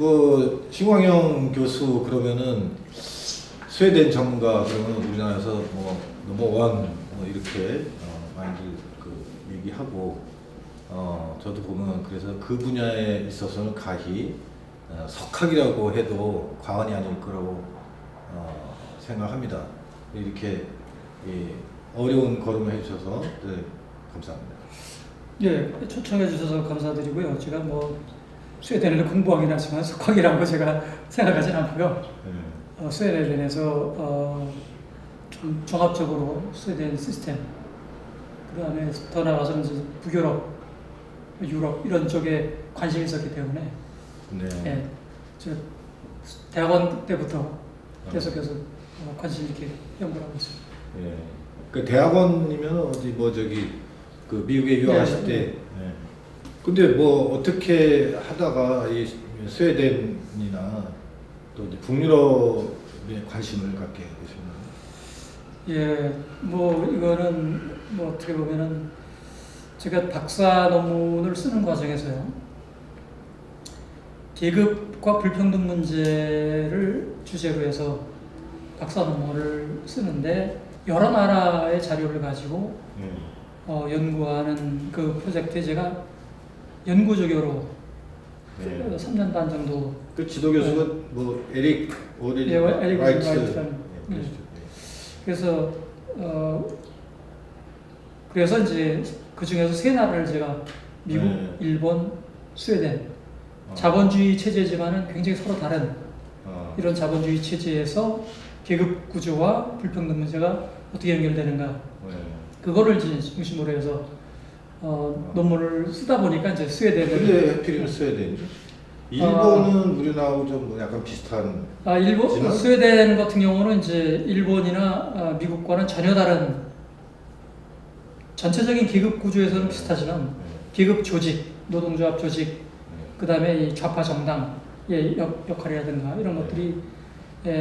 뭐 신광영 교수 그러면은 스웨덴 전문가 그러면 우리나라에서 뭐 넘버원 뭐 이렇게 많이들 그 얘기하고 저도 보면 그래서 그 분야에 있어서는 가히 석학이라고 해도 과언이 아닐 거라고 생각합니다. 이렇게 어려운 걸음을 해주셔서 네, 감사합니다. 예, 초청해 주셔서 감사드리고요. 제가 뭐 스웨덴을 공부하긴 하지만 석학이라고 제가 생각하진 않고요. 스웨덴에 대해서 좀 종합적으로 스웨덴 시스템, 그 다음에 더 나아가서는 이제 북유럽, 유럽 이런 쪽에 관심이 있었기 때문에 네. 예, 저 대학원 때부터 계속해서 관심 있게 연구를 하고 있습니다. 예. 그 대학원이면 어디 뭐 저기 그 미국에 유학하실 때. 예. 근데 뭐 어떻게 하다가 이 스웨덴이나 또 이제 북유럽에 관심을 갖게 되셨나요? 예, 뭐 이거는 뭐 어떻게 보면은 제가 박사 논문을 쓰는 과정에서요, 계급과 불평등 문제를 주제로 해서 박사 논문을 쓰는데 여러 나라의 자료를 가지고 연구하는 그 프로젝트에 제가 연구조교로 네. 3년 반 정도. 그 지도 교수가 뭐 에릭 예, 에릭 라이트라는. 네, 네. 그래서 그래서 이제 그 중에서 세 나라를 제가 미국, 네. 일본, 스웨덴 자본주의 체제지만은 굉장히 서로 다른 이런 자본주의 체제에서 계급 구조와 불평등 문제가 어떻게 연결되는가, 네. 그거를 이제 중심으로 해서 논문을 쓰다 보니까 이제 스웨덴을. 근데 하필이면 스웨덴이죠? 일본은 우리나라하고 좀 약간 비슷한. 일본, 스웨덴 같은 경우는 이제 일본이나 미국과는 전혀 다른, 전체적인 계급 구조에서는 비슷하지만 계급 조직, 노동조합 조직, 그 다음에 이 좌파 정당의 역할이라든가 이런 것들이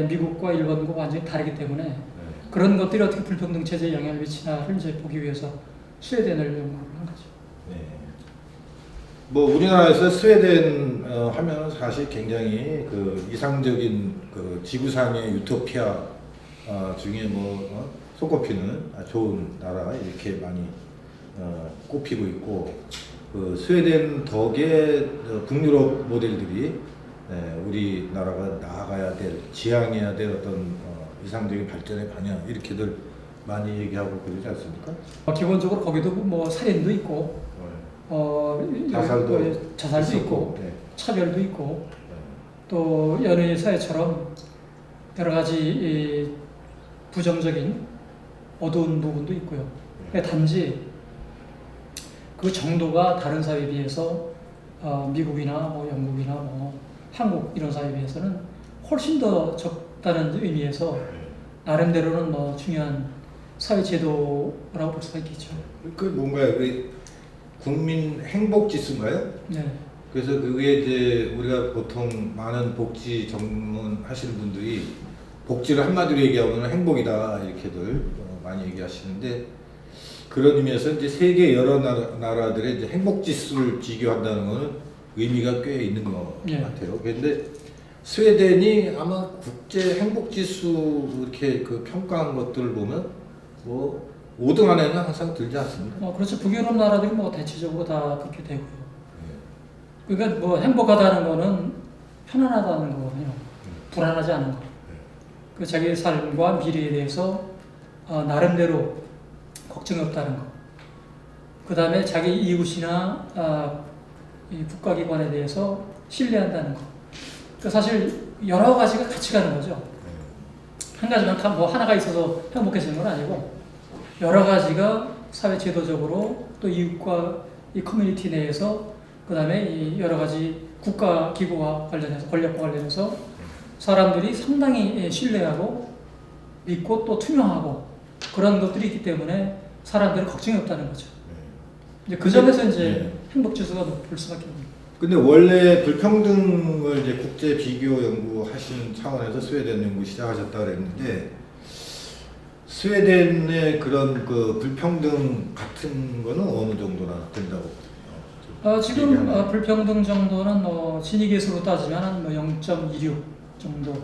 미국과 일본과 완전히 다르기 때문에 그런 것들이 어떻게 불평등 체제에 영향을 미치나를 이제 보기 위해서 스웨덴을 연구를 한 거죠. 네. 뭐 우리나라에서 스웨덴 하면 사실 굉장히 그 이상적인 그 지구상의 유토피아 중에 뭐 손꼽히는 좋은 나라 이렇게 많이 꼽히고 있고, 그 스웨덴 덕에 북유럽 모델들이 우리나라가 나아가야 될, 지향해야 될 어떤 이상적인 발전의 방향 이렇게들 많이 얘기하고 그러지 않습니까? 기본적으로 거기도 뭐 살인도 있고, 자살도 있고, 네. 차별도 있고, 또 연예 사회처럼 여러 가지 이 부정적인 어두운 부분도 있고요. 단지 그 정도가 다른 사회에 비해서 미국이나 뭐 영국이나 뭐 한국 이런 사회에 비해서는 훨씬 더 적다는 의미에서 나름대로는 뭐 중요한 사회 제도라고 볼 수가 있겠죠. 그 뭔가요? 그 국민 행복 지수인가요? 네. 그래서 그게 이제 우리가 보통 많은 복지 전문 하시는 분들이 복지를 한마디로 얘기하면 행복이다 이렇게들 많이 얘기하시는데, 그런 의미에서 이제 세계 여러 나라들의 이제 행복 지수를 비교한다는 것은 의미가 꽤 있는 것 같아요. 그런데 스웨덴이 아마 국제 행복 지수 이렇게 그 평가한 것들을 보면 뭐 5등 안에는 항상 들지 않습니까? 그렇죠. 북유럽 나라들이 뭐 대체적으로 다 그렇게 되고요. 그러니까 뭐 행복하다는 거는 편안하다는 거거든요. 불안하지 않은 거. 그 자기의 삶과 미래에 대해서 나름대로 걱정이 없다는 거. 그 다음에 자기 이웃이나 이 국가기관에 대해서 신뢰한다는 거. 그러니까 사실 여러 가지가 같이 가는 거죠. 한 가지만 뭐 하나가 있어서 행복해지는 건 아니고 여러 가지가 사회 제도적으로 또 이웃과 이 커뮤니티 내에서, 그 다음에 이 여러 가지 국가 기구와 관련해서, 권력과 관련해서 사람들이 상당히 신뢰하고 믿고 또 투명하고 그런 것들이 있기 때문에 사람들은 걱정이 없다는 거죠. 이제 그 점에서 이제 행복 지수가 높을 수밖에 없는. 근데 원래 불평등을 이제 국제 비교 연구하시는 차원에서 스웨덴 연구 시작하셨다 그랬는데, 스웨덴의 그런 그 불평등 같은 거는 어느 정도나 된다고 지금 얘기하나요? 불평등 정도는 진위계수로 따지면 한 0.26 정도.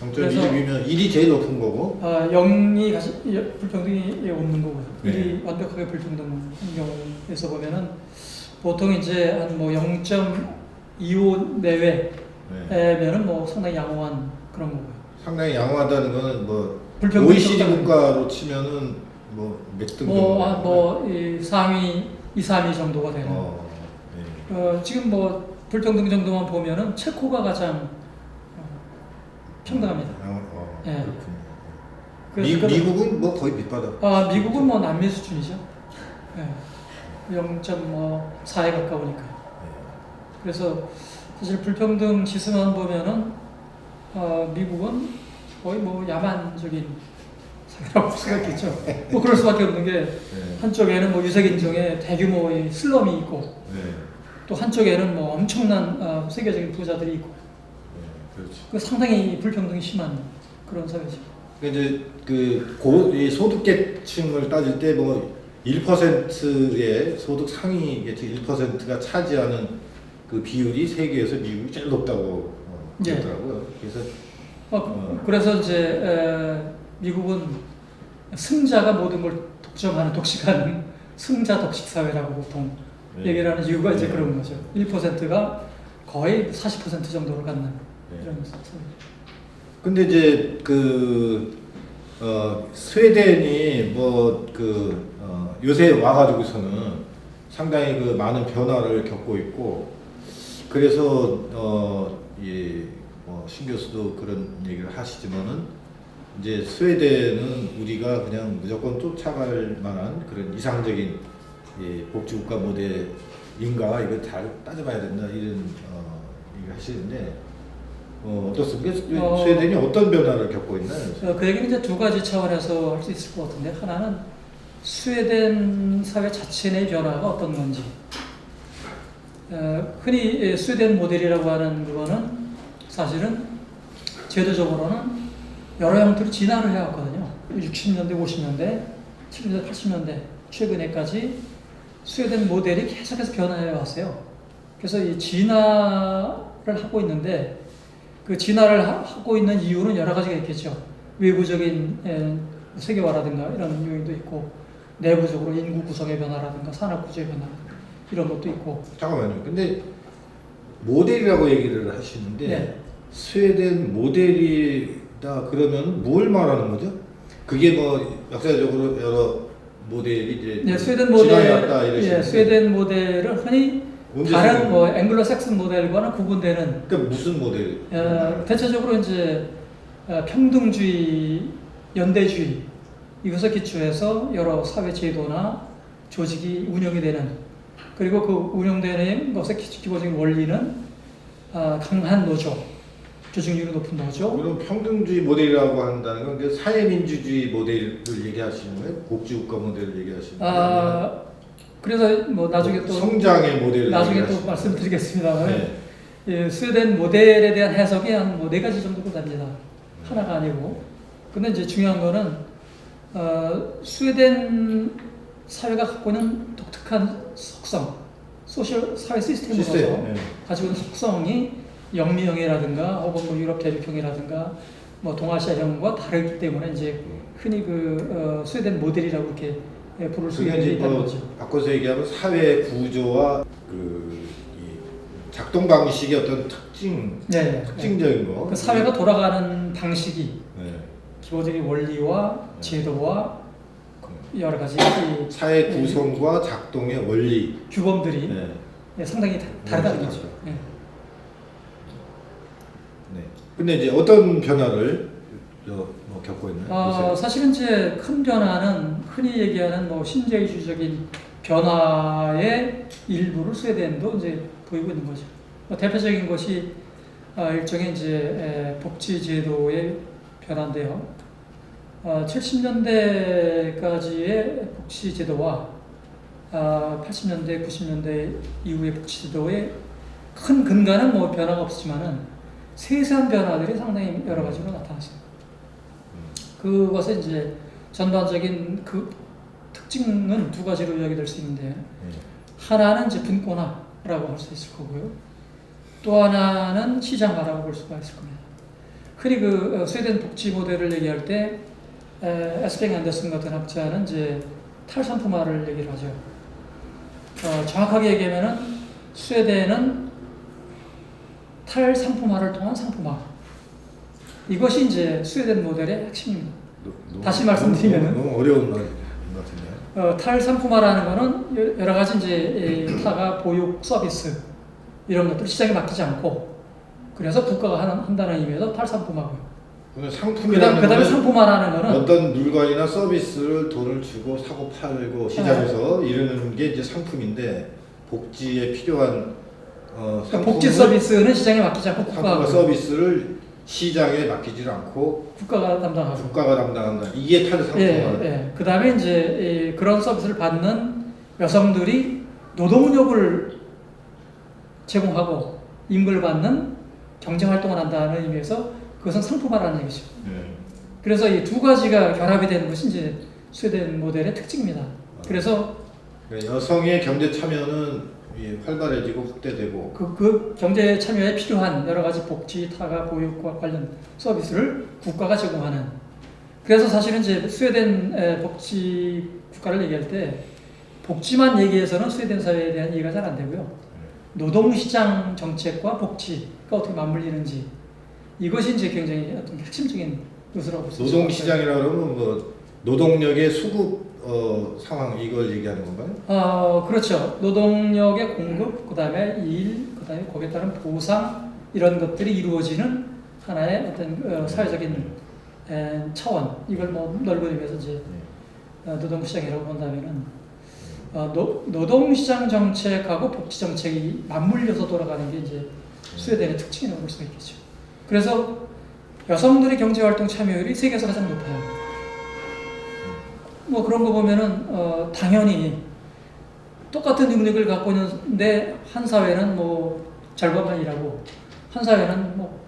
0.26이면 1이 제일 높은 거고. 0이 불평등이 없는 거고요. 네. 1이 완벽하게 불평등한 경우에서 보면은 보통 이제 한 0.25 내외면은 상당히 양호한 그런 거고요. 상당히 양호하다는 거는 뭐 불평등 OECD 정도는 국가로 치면은 몇 등 정도? 이 상위 2, 3위 정도가 되는. 네. 지금 불평등 정도만 보면은 체코가 가장 평등합니다. 예. 그렇군요. 그래서 미국은 거의 밑바닥. 미국은 남미 수준이죠. 예. 0.4에 가까우니까. 그래서 사실 불평등 지수만 보면은 미국은 거의 야만적인 사회라고 볼 수가 있겠죠. 그럴 수밖에 없는 게 네. 한쪽에는 유색인종의 대규모의 슬럼이 있고 네. 또 한쪽에는 엄청난 세계적인 부자들이 있고 그렇죠. 상당히 불평등이 심한 그런 사회죠. 이제 이 소득계층을 따질 때 1%의 소득 상위 계층 1%가 차지하는 그 비율이 세계에서 미국이 제일 높다고 그러더라고요. 그래서 그래서 이제 미국은 승자가 모든 걸 독점하는 독식하는 승자 독식 사회라고 보통 얘기를 하는 이유가 이제 그런 거죠. 1%가 거의 40% 정도를 갖는 이런 사회. 근데 이제 스웨덴이 요새 와가지고서는 상당히 많은 변화를 겪고 있고 그래서 신 교수도 그런 얘기를 하시지만은 이제 스웨덴은 우리가 그냥 무조건 쫓아갈 만한 그런 이상적인 복지국가 모델인가 이거 잘 따져봐야 된다 이런 얘기를 하시는데 어떻습니까? 스웨덴이 어떤 변화를 겪고 있나요? 그 얘기는 이제 두 가지 차원에서 할 수 있을 것 같은데 하나는 스웨덴 사회 자체 내 변화가 어떤 건지 흔히 스웨덴 모델이라고 하는 그거는 사실은 제도적으로는 여러 형태로 진화를 해왔거든요. 60년대, 50년대, 70년대, 80년대 최근에까지 스웨덴 모델이 계속해서 변화해 왔어요. 그래서 이 진화를 하고 있는데 그 진화를 하고 있는 이유는 여러 가지가 있겠죠. 외부적인 세계화라든가 이런 요인도 있고 내부적으로 인구 구성의 변화라든가 산업 구조의 변화 이런 것도 있고. 잠깐만요. 근데 모델이라고 얘기를 하시는데 네. 스웨덴 모델이다 그러면 뭘 말하는 거죠? 그게 역사적으로 여러 모델이 이제 스웨덴 모델, 이러시는데 스웨덴 모델을 흔히 다른 앵글로색슨 모델과는 구분되는. 그러니까 무슨 모델? 대체적으로 이제 평등주의, 연대주의 이것을 기초해서 여러 사회 제도나 조직이 운영이 되는 그리고 그 운영되는 것의 기본적인 원리는 강한 노조, 조직률이 높은 노조. 그럼 평등주의 모델이라고 한다는 건 사회민주주의 모델을 얘기하시는 거예요? 복지국가 모델을 얘기하시는 거예요? 그래서 나중에 또 성장의 모델을 나중에 또 말씀드리겠습니다만 네. 스웨덴 모델에 대한 해석이 한 4가지 정도로 됩니다. 하나가 아니고. 근데 이제 중요한 거는 스웨덴 사회가 갖고 있는 독특한 속성, 사회 시스템으로서 가지고 있는 속성이 영미형이라든가 혹은 유럽 대륙형이라든가 동아시아형과 다르기 때문에 이제 흔히 스웨덴 모델이라고 이렇게 부를 수 있는 거죠. 바꿔서 얘기하면 사회 구조와 작동 방식의 어떤 특징적인 거. 그 사회가 돌아가는 방식이 기본적인 원리와 제도와 여러 가지 사회 구성과 작동의 원리 규범들이 상당히 다르다는 거죠. 근데 이제 어떤 변화를 겪고 있나요? 사실은 이제 큰 변화는 흔히 얘기하는 신자유주의적인 변화의 일부를 스웨덴도 이제 보이고 있는 거죠. 대표적인 것이 일종의 이제 복지 제도의 변화인데요. 70년대까지의 복지 제도와 80년대, 90년대 이후의 복지 제도의 큰 근간은 변화가 없지만은 세세한 변화들이 상당히 여러 가지로 나타났습니다. 그것의 이제 전반적인 그 특징은 두 가지로 이야기될 수 있는데 하나는 이제 분권화라고 할 수 있을 거고요. 또 하나는 시장화라고 볼 수가 있을 겁니다. 흔히 그 스웨덴 복지 모델을 얘기할 때 에스펙 앤더슨 같은 학자는 이제 탈상품화를 얘기를 하죠. 정확하게 얘기하면은 스웨덴은 탈상품화를 통한 상품화. 이것이 이제 스웨덴 모델의 핵심입니다. 다시 말씀드리면은 너무 어려운 말인 것 같은데. 탈상품화라는 거는 여러 가지 이제 타가 보육 서비스 이런 것들 시장에 맡기지 않고 그래서 국가가 한다는 의미에서 탈상품화고요. 상품이라는 그다음에 상품화라는 거는 어떤 물건이나 서비스를 돈을 주고 사고 팔고 시장에서 이러는 게 이제 상품인데 복지에 필요한 복지 서비스는 시장에 맡기지 않고 상품과 서비스를 시장에 맡기지 않고 국가가 담당하고 국가가 담당한다. 이게 탈상품화. 예. 그다음에 이제 그런 서비스를 받는 여성들이 노동력을 제공하고 임금을 받는 경제 활동을 한다는 의미에서 그것은 상품화라는 얘기죠. 그래서 이 두 가지가 결합이 되는 것이 이제 스웨덴 모델의 특징입니다. 그래서 여성의 경제 참여는 활발해지고 확대되고 그 경제 참여에 필요한 여러 가지 복지, 타가, 보육과 관련 서비스를 국가가 제공하는. 그래서 사실은 이제 스웨덴 복지 국가를 얘기할 때 복지만 얘기해서는 스웨덴 사회에 대한 이해가 잘 안 되고요. 노동시장 정책과 복지가 어떻게 맞물리는지 이것이 이제 굉장히 어떤 핵심적인 요소라고 볼 수 있습니다. 노동시장이라 그러면 뭐 노동력의 수급 상황 이걸 얘기하는 건가요? 그렇죠. 노동력의 공급, 그다음에 일, 그다음에 거기에 따른 보상 이런 것들이 이루어지는 하나의 어떤 사회적인 차원 이걸 뭐 넓은 의미에서 이제 노동시장이라고 본다면은 노동시장 정책하고 복지 정책이 맞물려서 돌아가는 게 이제 스웨덴의 특징이라고 볼 수가 있겠죠. 그래서 여성들의 경제활동 참여율이 세계에서 가장 높아요. 뭐 그런 거 보면은 당연히 똑같은 능력을 갖고 있는데 한 사회는 뭐 절반만 일하고 한 사회는 뭐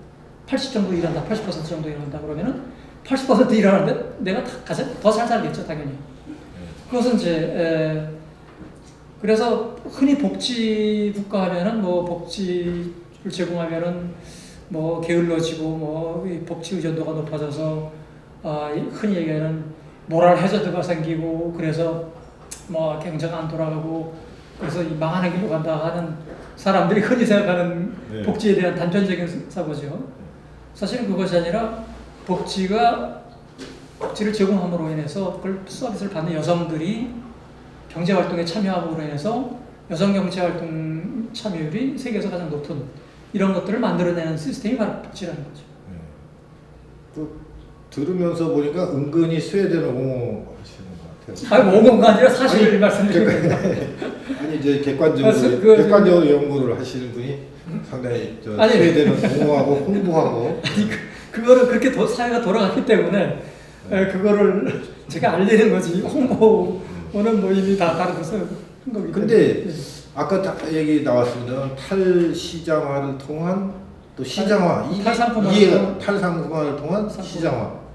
80 정도 일한다, 80% 정도 일한다 그러면은 80% 일하는데 내가 더 잘 살겠죠, 당연히. 그것은 이제 그래서 흔히 복지 국가 하면은 뭐 복지를 제공하면은 뭐 게을러지고 뭐 복지 의존도가 높아져서 흔히 얘기하는 모랄 해저드가 생기고 그래서 뭐 경제가 안 돌아가고 그래서 이 망하는 길로 간다 하는 사람들이 흔히 생각하는 복지에 대한 단편적인 사고죠. 사실은 그것이 아니라 복지를 제공함으로 인해서 그걸 서비스를 받는 여성들이 경제활동에 참여함으로 인해서 여성 경제활동 참여율이 세계에서 가장 높은 이런 것들을 만들어내는 시스템이 바로 복지라는 거죠. 또 들으면서 보니까 은근히 스웨덴을 옹호하시는 것 같아요. 아니 옹호가 아니라 사실을 말씀드리는 겁니다. 아니 이제 객관적으로 연구를 하시는 분이 상당히 스웨덴을 옹호하고 홍보하고 그거를 그렇게 사회가 돌아갔기 때문에 그거를 제가 알리는 거지 홍보는 뭐 이미 다 다르고서 한 거기 때문에. 근데 아까 얘기 나왔습니다. 탈시장화를 통한 또 시장화, 탈상품화를 통한 시장화.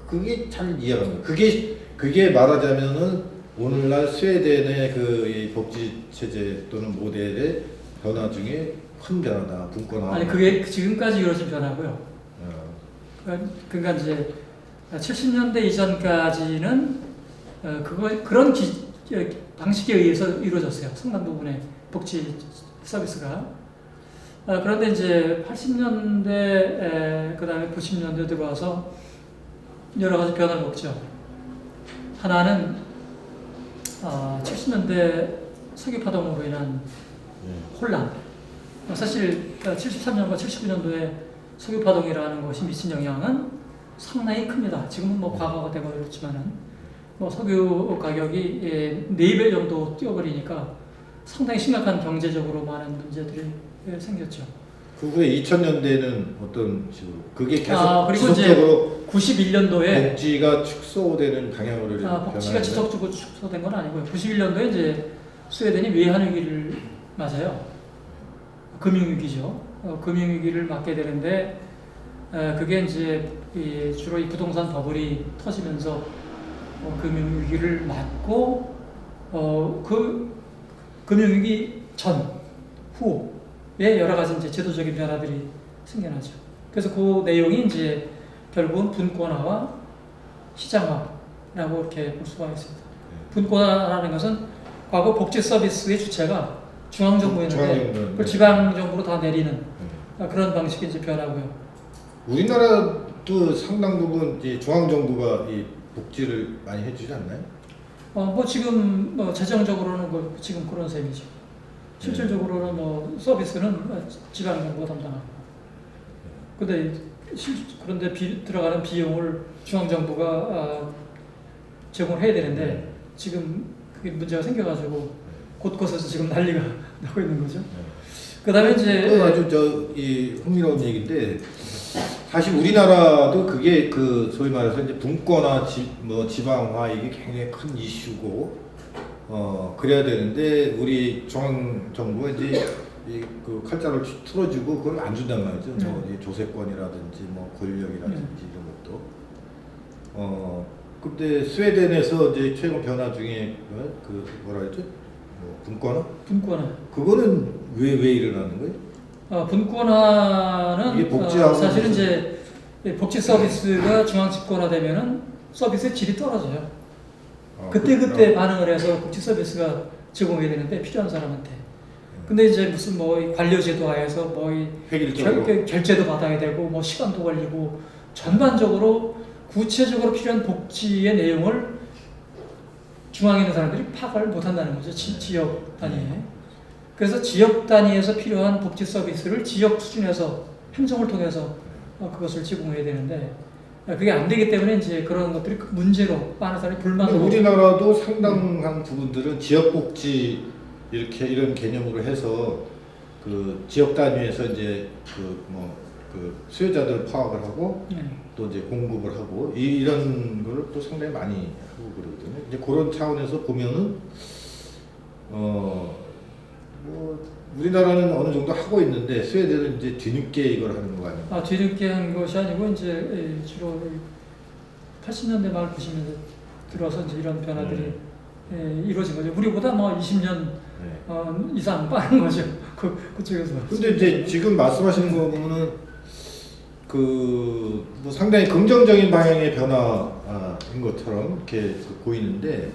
그게 잘 이해가 안 돼요. 그게 말하자면은 오늘날 스웨덴의 그 복지 체제 또는 모델의 변화 중에 큰 변화다. 분권화. 아니 그게 지금까지 이루어진 변화고요. 그러니까 이제 70년대 이전까지는 그런 방식에 의해서 이루어졌어요. 상당 부분의 복지 서비스가. 그런데 이제 80년대 그다음에 90년대 들어와서 여러 가지 변화를 겪죠. 하나는 70년대 석유 파동으로 인한 혼란. 사실 73년과 79년도에 석유 파동이라는 것이 미친 영향은 상당히 큽니다. 지금은 뭐 과거가 되고 이렇지만은 뭐 석유 가격이 4배 정도 뛰어버리니까 상당히 심각한 경제적으로 많은 문제들이 생겼죠. 그 후에 2000년대에는 어떤 식으로 그게 계속 그리고 지속적으로 이제 91년도에 복지가 축소되는 방향으로 복지가 지속적으로 축소된 건 아니고요. 91년도에 이제 스웨덴이 외환 위기를 맞아요. 금융 위기죠. 금융위기를 맞게 되는데 그게 이제 주로 이 부동산 버블이 터지면서 금융위기를 맞고 그 금융위기 전, 후에 여러 가지 이제 제도적인 변화들이 생겨나죠. 그래서 그 내용이 이제 결국은 분권화와 시장화라고 이렇게 볼 수가 있습니다. 분권화라는 것은 과거 복지 서비스의 주체가 중앙정부였는데 그걸 지방정부로 다 내리는 그런 방식의 이제 변화고요. 우리나라도 상당 부분 이제 중앙정부가 이 복지를 많이 해주지 않나요? 뭐 지금 뭐 재정적으로는 뭐 지금 그런 셈이죠. 실질적으로는 뭐 서비스는 지방정부가 담당하고. 그런데 들어가는 비용을 중앙정부가 제공해야 되는데 지금 그게 문제가 생겨가지고 곳곳에서 지금 난리가 나고 있는 거죠. 그다음에 이제 아주 이 흥미로운 얘기인데 사실 우리나라도 그게 그 소위 말해서 이제 분권화, 지방화 이게 굉장히 큰 이슈고 그래야 되는데 우리 중앙 정부가 이제 그 칼자를 틀어주고 그걸 안 준단 말이죠. 뭐 이 조세권이라든지 뭐 권력이라든지 이런 것도. 근데 스웨덴에서 이제 최근 변화 중에 그 뭐라 그랬죠? 뭐 분권화? 그거는 왜 일어나는 거예요? 분권화는 이게 복지하고 사실은 이제 복지 서비스가 중앙 집권화되면은 서비스의 질이 떨어져요. 그때 반응을 해서 복지 서비스가 제공해야 되는데 필요한 사람한테. 근데 이제 무슨 뭐 관료제도 하에서 뭐 결제도 받아야 되고 뭐 시간도 걸리고 전반적으로 구체적으로 필요한 복지의 내용을 중앙에 있는 사람들이 파악을 못한다는 거죠. 지역 단위에. 그래서 지역 단위에서 필요한 복지 서비스를 지역 수준에서 행정을 통해서 그것을 제공해야 되는데 그게 안 되기 때문에 이제 그런 것들이 문제로 많은 사람이 불만으로. 우리나라도 상당한 부분들은 지역 복지 이렇게 이런 개념으로 해서 그 지역 단위에서 이제 그 수요자들 파악을 하고 또 이제 공급을 하고 이런 걸 또 상당히 많이 하고 그러거든요. 이제 그런 차원에서 보면은 뭐 우리나라는 어느 정도 하고 있는데 스웨덴은 이제 뒤늦게 이걸 하는 거 아니에요? 뒤늦게 한 것이 아니고 이제 주로 80년대 말 90년대 들어서 이제 이런 변화들이 이루어진 거죠. 우리보다 뭐 20년 이상 빠른 거죠. 그쪽에서. 근데 이제 지금 말씀하시는 거 보면은 뭐 상당히 긍정적인 방향의 변화인 것처럼 이렇게 보이는데,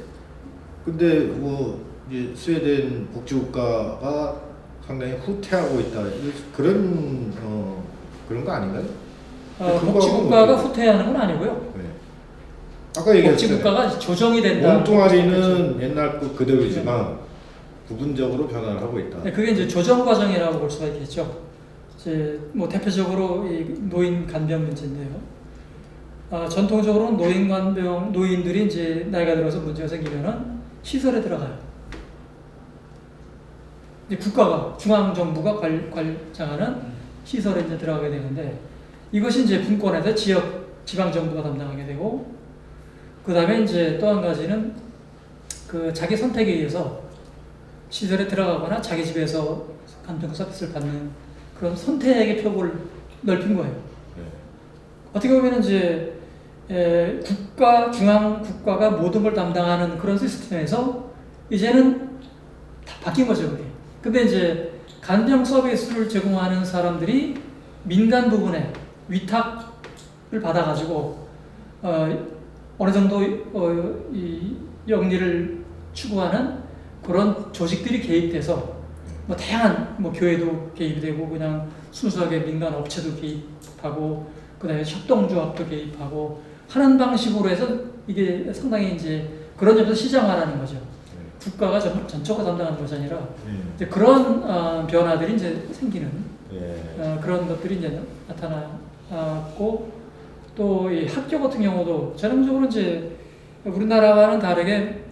근데 뭐 이제 스웨덴 복지국가가 상당히 후퇴하고 있다 그런 거 아닌가요? 복지국가가 후퇴하는 건 아니고요. 네. 아까 얘기했잖아요. 복지국가가 조정이 된다. 몸뚱아리는 옛날 그대로지만 부분적으로 변화를 하고 있다. 그게 이제 조정 과정이라고 볼 수가 있겠죠. 이제 뭐 대표적으로 이 노인 간병 문제인데요. 전통적으로 노인들이 이제 나이가 들어서 문제가 생기면은 시설에 들어가요. 이제 국가가 중앙 정부가 관장하는 시설에 이제 들어가게 되는데 이것이 이제 분권에서 지방 정부가 담당하게 되고 그 다음에 이제 또 한 가지는 그 자기 선택에 의해서 시설에 들어가거나 자기 집에서 간병 서비스를 받는 그런 선택의 폭을 넓힌 거예요. 어떻게 보면 이제 중앙 국가가 모든 걸 담당하는 그런 시스템에서 이제는 다 바뀐 거죠, 그게. 근데 이제 간병 서비스를 제공하는 사람들이 민간 부분에 위탁을 받아가지고 어느 정도 이 영리를 추구하는 그런 조직들이 개입돼서 뭐 다양한 뭐 교회도 개입이 되고 그냥 순수하게 민간 업체도 개입하고 그다음에 협동조합도 개입하고 하는 방식으로 해서 이게 상당히 이제 그런 점에서 시장화라는 거죠. 국가가 전적으로 담당하는 것이 아니라 이제 그런 변화들이 이제 생기는 그런 것들이 이제 나타났고 또 이 학교 같은 경우도 전형적으로 이제 우리나라와는 다르게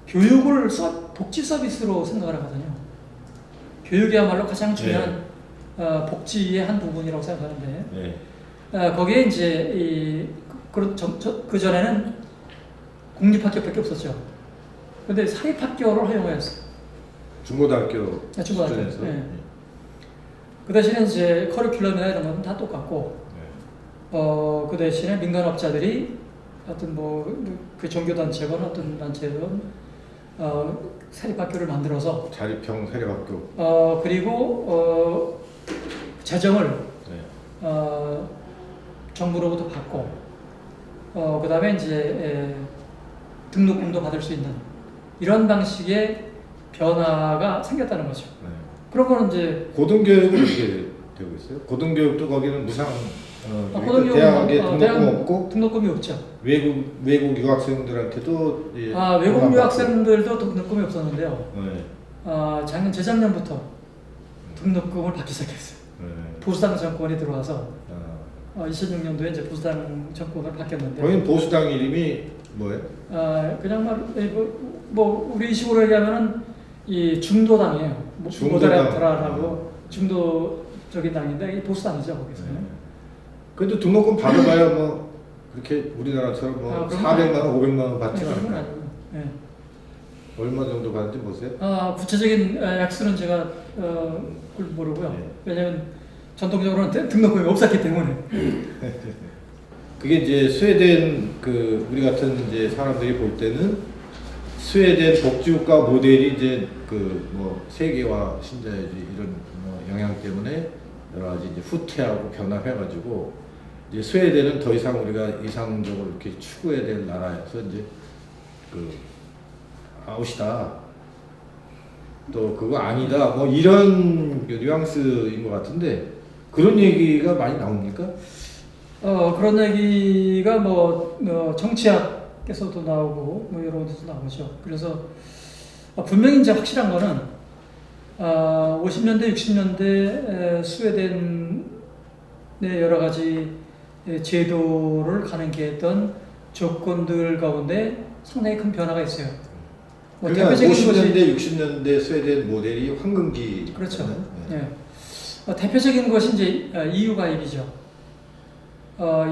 교육을 복지 서비스로 생각을 하거든요. 교육이야말로 가장 중요한 복지의 한 부분이라고 생각하는데 거기에 이제 그 전에는 공립학교밖에 없었죠. 그런데 사립학교를 허용하였어요. 중고등학교 수준에서. 그 대신에 이제 커리큘럼이나 이런 건 다 똑같고, 그 대신에 민간업자들이 어떤 그 종교단체건 어떤 단체든 사립학교를 만들어서 자립형 사립학교. 그리고 재정을 네. 정부로부터 받고 그다음에 이제 등록금도 받을 수 있는 이런 방식의 변화가 생겼다는 거죠. 네. 그런 거는 이제 고등교육은 어떻게 되고 있어요? 고등교육도 거기는 무상 고등교육은 대학에 등록금 대학 없고 등록금이 없죠. 외국 유학생들한테도 예, 외국 등록금 유학생들도 등록금이 없었는데요. 받고. 네. 재작년부터 등록금을 받기 시작했어요. 네. 보수당 정권이 들어와서 아, 2006년도에 이제 보수당 정권을 바뀌었는데. 거긴 보수당 이름이 뭐예요? 그냥 뭐 우리 식으로 얘기하면은 이 중도당이에요. 중도당. 모데라트라라고 중도적인 당인데 이 보수당이죠 거기서는. 네. 그래도 등록금 받아봐야 뭐 그렇게 우리나라처럼 뭐 400만 원, 500만 원 받지 그런 건 않아요. 아니고. 네. 얼마 정도 받는지 보세요. 구체적인 액수는 제가 그걸 모르고요. 네. 왜냐하면 전통적으로는 등록금이 없었기 때문에. 그게 이제 스웨덴 우리 같은 이제 사람들이 볼 때는 스웨덴 복지국가 모델이 이제 뭐 세계화 신자유주의 이런 뭐 영향 때문에 여러 가지 이제 후퇴하고 변화해가지고 이제 스웨덴은 더 이상 우리가 이상적으로 이렇게 추구해야 될 나라여서 이제 아웃이다. 또 그거 아니다. 뭐 이런 뉘앙스인 것 같은데 그런 얘기가 많이 나옵니까? 그런 얘기가 정치학에서도 나오고 뭐 여러 곳에서 나오죠. 그래서 분명히 이제 확실한 거는 50년대, 60년대 스웨덴의 여러 가지 제도를 가능케 했던 조건들 가운데 상당히 큰 변화가 있어요. 그러니까 50년대, 60년대 스웨덴 모델이 황금기. 그렇죠. 네. 대표적인 것이 이제 EU 가입이죠.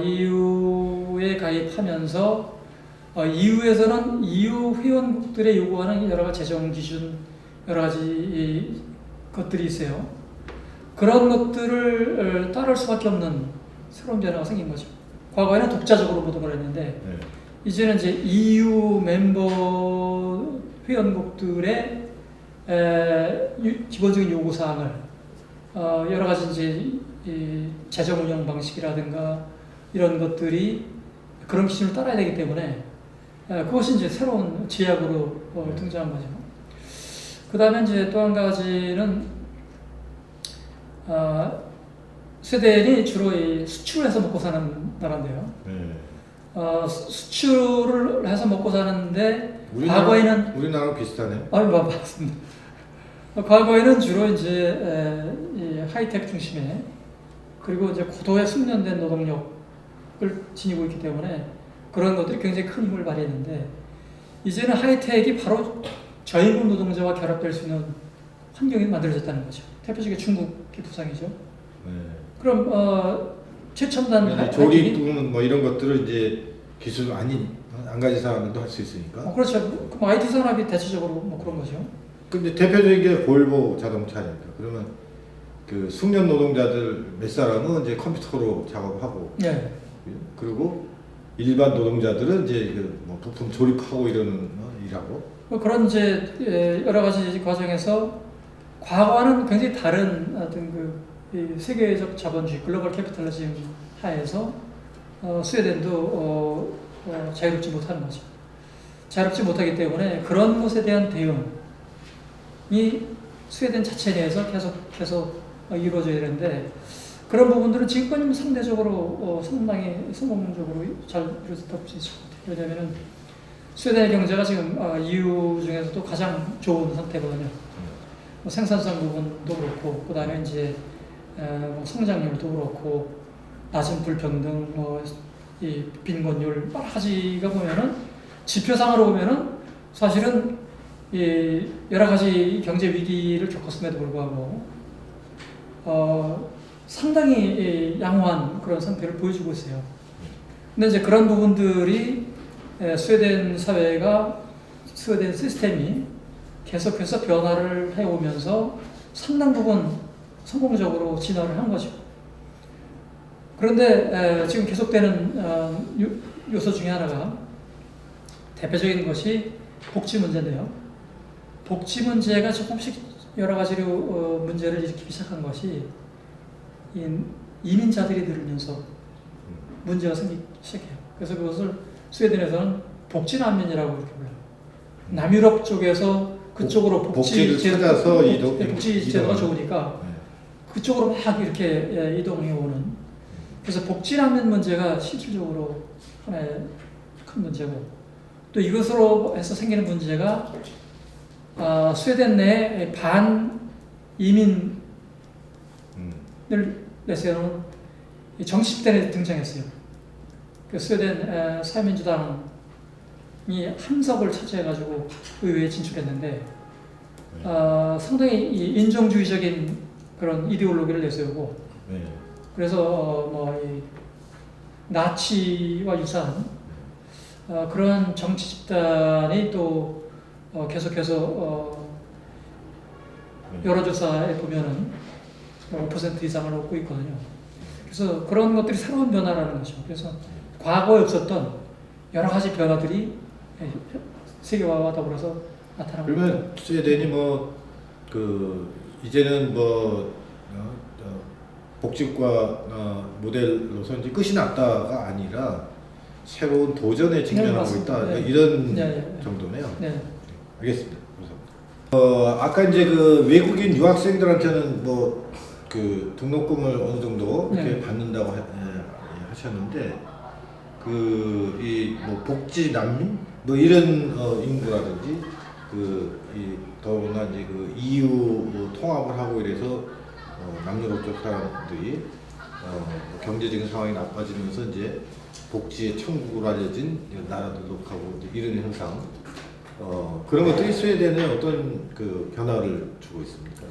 EU에 가입하면서 EU에서는 EU 회원국들의 요구하는 여러 가지 재정 기준, 여러 가지 것들이 있어요. 그런 것들을 따를 수밖에 없는 새로운 변화가 생긴 거죠. 과거에는 독자적으로 모든 걸 했는데 네. 이제는 이제 EU 멤버 회원국들의 기본적인 요구 사항을 여러 가지 이제 재정 운영 방식이라든가 이런 것들이 그런 기준을 따라야 되기 때문에 그것이 이제 새로운 제약으로 등장한 거죠. 그 다음에 이제 또 한 가지는 스웨덴이 주로 수출해서 먹고 사는 나라인데요. 네. 수출을 해서 먹고 사는데 과거에는 우리나라랑 비슷하네. 맞습니다. 과거에는 주로 이제 이 하이텍 중심의 그리고 이제 고도의 숙련된 노동력을 지니고 있기 때문에 그런 것들이 굉장히 큰 힘을 발휘했는데 이제는 하이텍이 바로 저임금 노동자와 결합될 수 있는 환경이 만들어졌다는 거죠. 대표적인 중국이 부상이죠. 네. 그럼 최첨단 조립 뭐 이런 것들을 이제 기술 안 가진 사람들도 할 수 있으니까. 그렇죠. 그럼 IT 산업이 대체적으로 뭐 그런 거죠. 근데 대표적인 게 볼보 자동차 아닙니까? 그러면 숙련 노동자들 몇 사람은 이제 컴퓨터로 작업하고, 네. 그리고 일반 노동자들은 이제 뭐 부품 조립하고 이러는 일하고. 그런 이제 여러 가지 과정에서 과거와는 굉장히 다른 어떤 이 세계적 자본주의 글로벌 캐피탈리즘 하에서 스웨덴도 자유롭지 못하는 거죠. 자유롭지 못하기 때문에 그런 것에 대한 대응이 스웨덴 자체 내에서 계속 이루어져야 되는데 그런 부분들은 지금까지는 상대적으로 상당히 성공적으로 잘 이루어졌다고 볼 수 있을 것 같아요. 왜냐하면 스웨덴의 경제가 지금 EU 중에서도 가장 좋은 상태거든요. 생산성 부분도 그렇고 그 다음에 이제 성장률도 그렇고 낮은 불평등, 이 빈곤율 여러 가지가 보면은 지표상으로 보면은 사실은 이 여러 가지 경제 위기를 겪었음에도 불구하고 상당히 양호한 그런 상태를 보여주고 있어요. 근데 이제 그런 부분들이 스웨덴 사회가 스웨덴 시스템이 계속해서 변화를 해오면서 상당 부분 성공적으로 진화를 한 거죠. 그런데 지금 계속되는 요소 중에 하나가 대표적인 것이 복지 문제인데요. 복지 문제가 조금씩 여러 가지로 문제를 일으키기 시작한 것이 이민자들이 늘면서 문제가 생기기 시작해요. 그래서 그것을 스웨덴에서는 복지 난민이라고 이렇게 불러요. 남유럽 쪽에서 그쪽으로 복지를 찾아서 복지 제도가 좋으니까 네. 그쪽으로 막 이렇게 이동해 오는. 그래서 복지 난민 문제가 실질적으로 하나의 큰 문제고, 또 이것으로 해서 생기는 문제가 스웨덴 내 반 이민을 내세우는 정치집단에 등장했어요. 그 스웨덴 사회민주당이 함석을 차지해가지고 의회에 진출했는데 상당히 이 인종주의적인 그런 이데올로기를 내세우고 네. 그래서 이 나치와 유사한 그런 정치 집단이 또 계속해서 여론조사에 보면은 5% 이상을 얻고 있거든요. 그래서 그런 것들이 새로운 변화라는 거죠. 그래서 과거에 없었던 여러 가지 변화들이 세계화와 더불어서 나타나고 있다. 그러면 스웨덴이 이제는 복지국가 모델로서 이제 끝이 났다가 아니라 새로운 도전에 직면하고 있다. 네. 이런 네. 정도네요. 네. 알겠습니다. 감사합니다. 아까 이제 그 외국인 유학생들한테는 그 등록금을 어느 정도 이렇게 네. 받는다고 하셨는데 복지 난민 이런 인구라든지 더구나 이제 그 EU 통합을 하고 이래서 남유럽 쪽 사람들이 경제적인 상황이 나빠지면서 이제 복지의 천국으로 알려진 나라들로 가고 이제 이런 현상 그런 것들이 스웨덴에 어떤 그 변화를 주고 있습니까?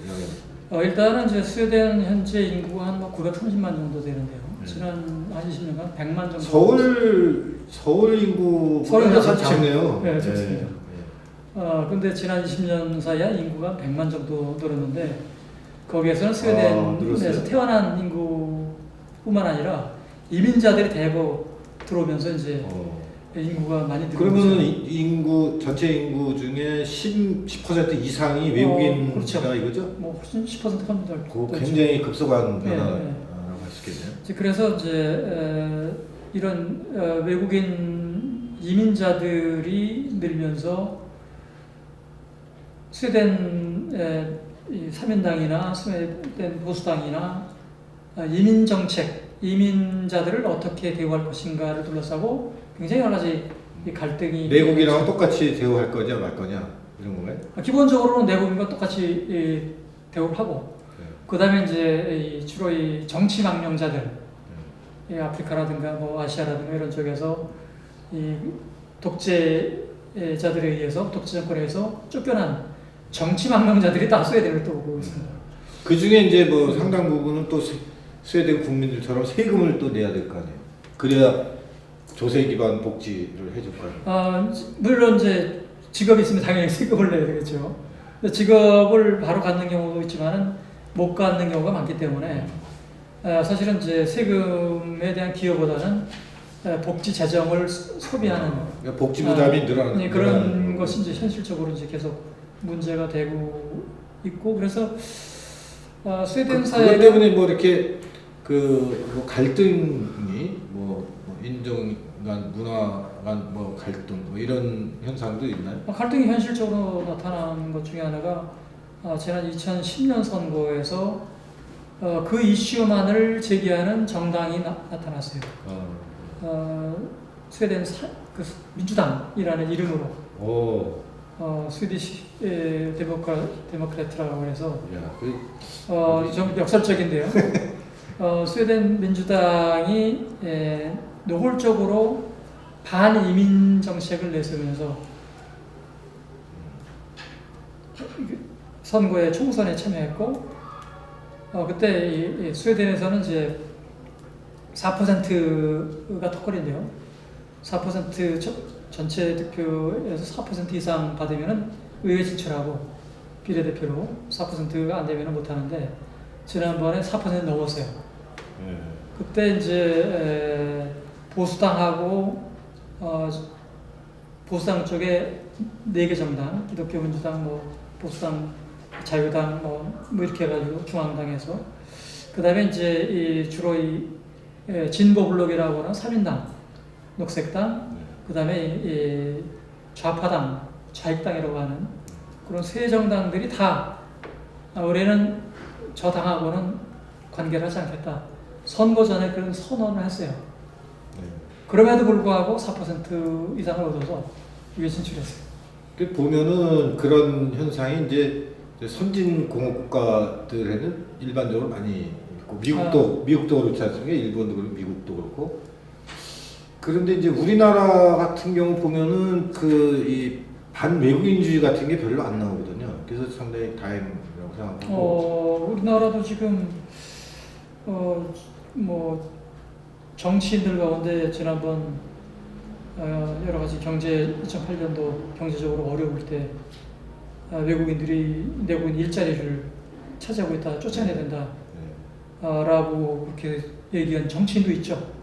일단은 이제 스웨덴 현재 인구가 한 930만 정도 되는데요. 네. 지난 한 20년간 100만 정도. 서울 인구보다 서울보다 작네요. 네, 좋습니다. 근데 지난 20년 사이에 인구가 100만 정도 늘었는데 거기에서는 스웨덴에서 늘었어요? 태어난 인구뿐만 아니라 이민자들이 대거 들어오면서 이제 인구가 많이 늘고 그러면은 전체 인구 중에 10% 이상이 외국인이다 그렇죠. 이거죠? 뭐 훨씬 10% 합니다. 굉장히 급속한 네, 변화라고 네. 할 수 있겠네요. 그래서 이제 이런 외국인 이민자들이 늘면서 스웨덴 사민당이나 스웨덴 보수당이나 이민 정책, 이민자들을 어떻게 대우할 것인가를 둘러싸고 굉장히 여러 가지 갈등이 내국이랑 똑같이 대우할 거냐 말 거냐 이런 건가요? 기본적으로는 내국인과 똑같이 대우를 하고 그 다음에 이제 주로 이 정치 망명자들, 아프리카라든가 뭐 아시아라든가 이런 쪽에서 이 독재자들에 의해서 독재 정권에 의해서 쫓겨난 정치 망명자들이 다 스웨덴을 또 오고 있습니다. 그 중에 이제 상당 부분은 또 스웨덴 국민들처럼 세금을 또 내야 될 거 아니에요. 그래야 조세 기반 복지를 해줄 거예요. 물론 이제 직업이 있으면 당연히 세금을 내야 되겠죠. 직업을 바로 갖는 경우도 있지만은 못 갖는 경우가 많기 때문에 사실은 이제 세금에 대한 기여보다는 복지 재정을 소비하는 그러니까 복지 부담이 늘어나는 그런 것이 이제 현실적으로 이제 계속 문제가 되고 있고 그래서 스웨덴 사회가 그것 때문에 이렇게 갈등이 인종 간 문화 간 갈등 이런 현상도 있나요? 갈등이 현실적으로 나타나는 것 중에 하나가 지난 2010년 선거에서 그 이슈만을 제기하는 정당이 나타났어요. 스웨덴 민주당이라는 이름으로 스위디시 데모크라트라고 해서 좀 역설적인데요. 스웨덴 민주당이 노골적으로 반이민 정책을 내세우면서 선거에 총선에 참여했고 그때 스웨덴에서는 이제 4%가 턱걸이인데요. 4% 전체 득표에서 4% 이상 받으면 의회 진출하고 비례대표로 4%가 안 되면 못 하는데 지난번에 4% 넘었어요. 그때 이제 보수당하고 보수당 쪽에 4개 정당, 기독교 민주당, 보수당, 자유당 뭐 이렇게 해가지고 중앙당에서 그다음에 이제 주로 진보 블록이라고 하는 사민당, 녹색당, 그다음에 좌파당, 좌익당이라고 하는 그런 세 정당들이 다 올해는 저 당하고는 관계를 하지 않겠다. 선거 전에 그런 선언을 했어요. 그럼에도 불구하고 4% 이상을 얻어서 위에 진출했어요. 보면은 그런 현상이 이제 선진 공업 국가들에는 일반적으로 많이 있고 미국도 그렇지 않습니까? 일본도 그렇고 미국도 그렇고. 그런데 이제 우리나라 같은 경우 보면은 이 반외국인주의 같은 게 별로 안 나오거든요. 그래서 상당히 다행이라고 생각하고. 우리나라도 지금 뭐 정치인들 가운데 지난번 여러 가지 2008년도 경제적으로 어려울 때 외국인들이 내국인 일자리를 차지하고 있다, 쫓아내야 된다, 라고 그렇게 얘기한 정치인도 있죠.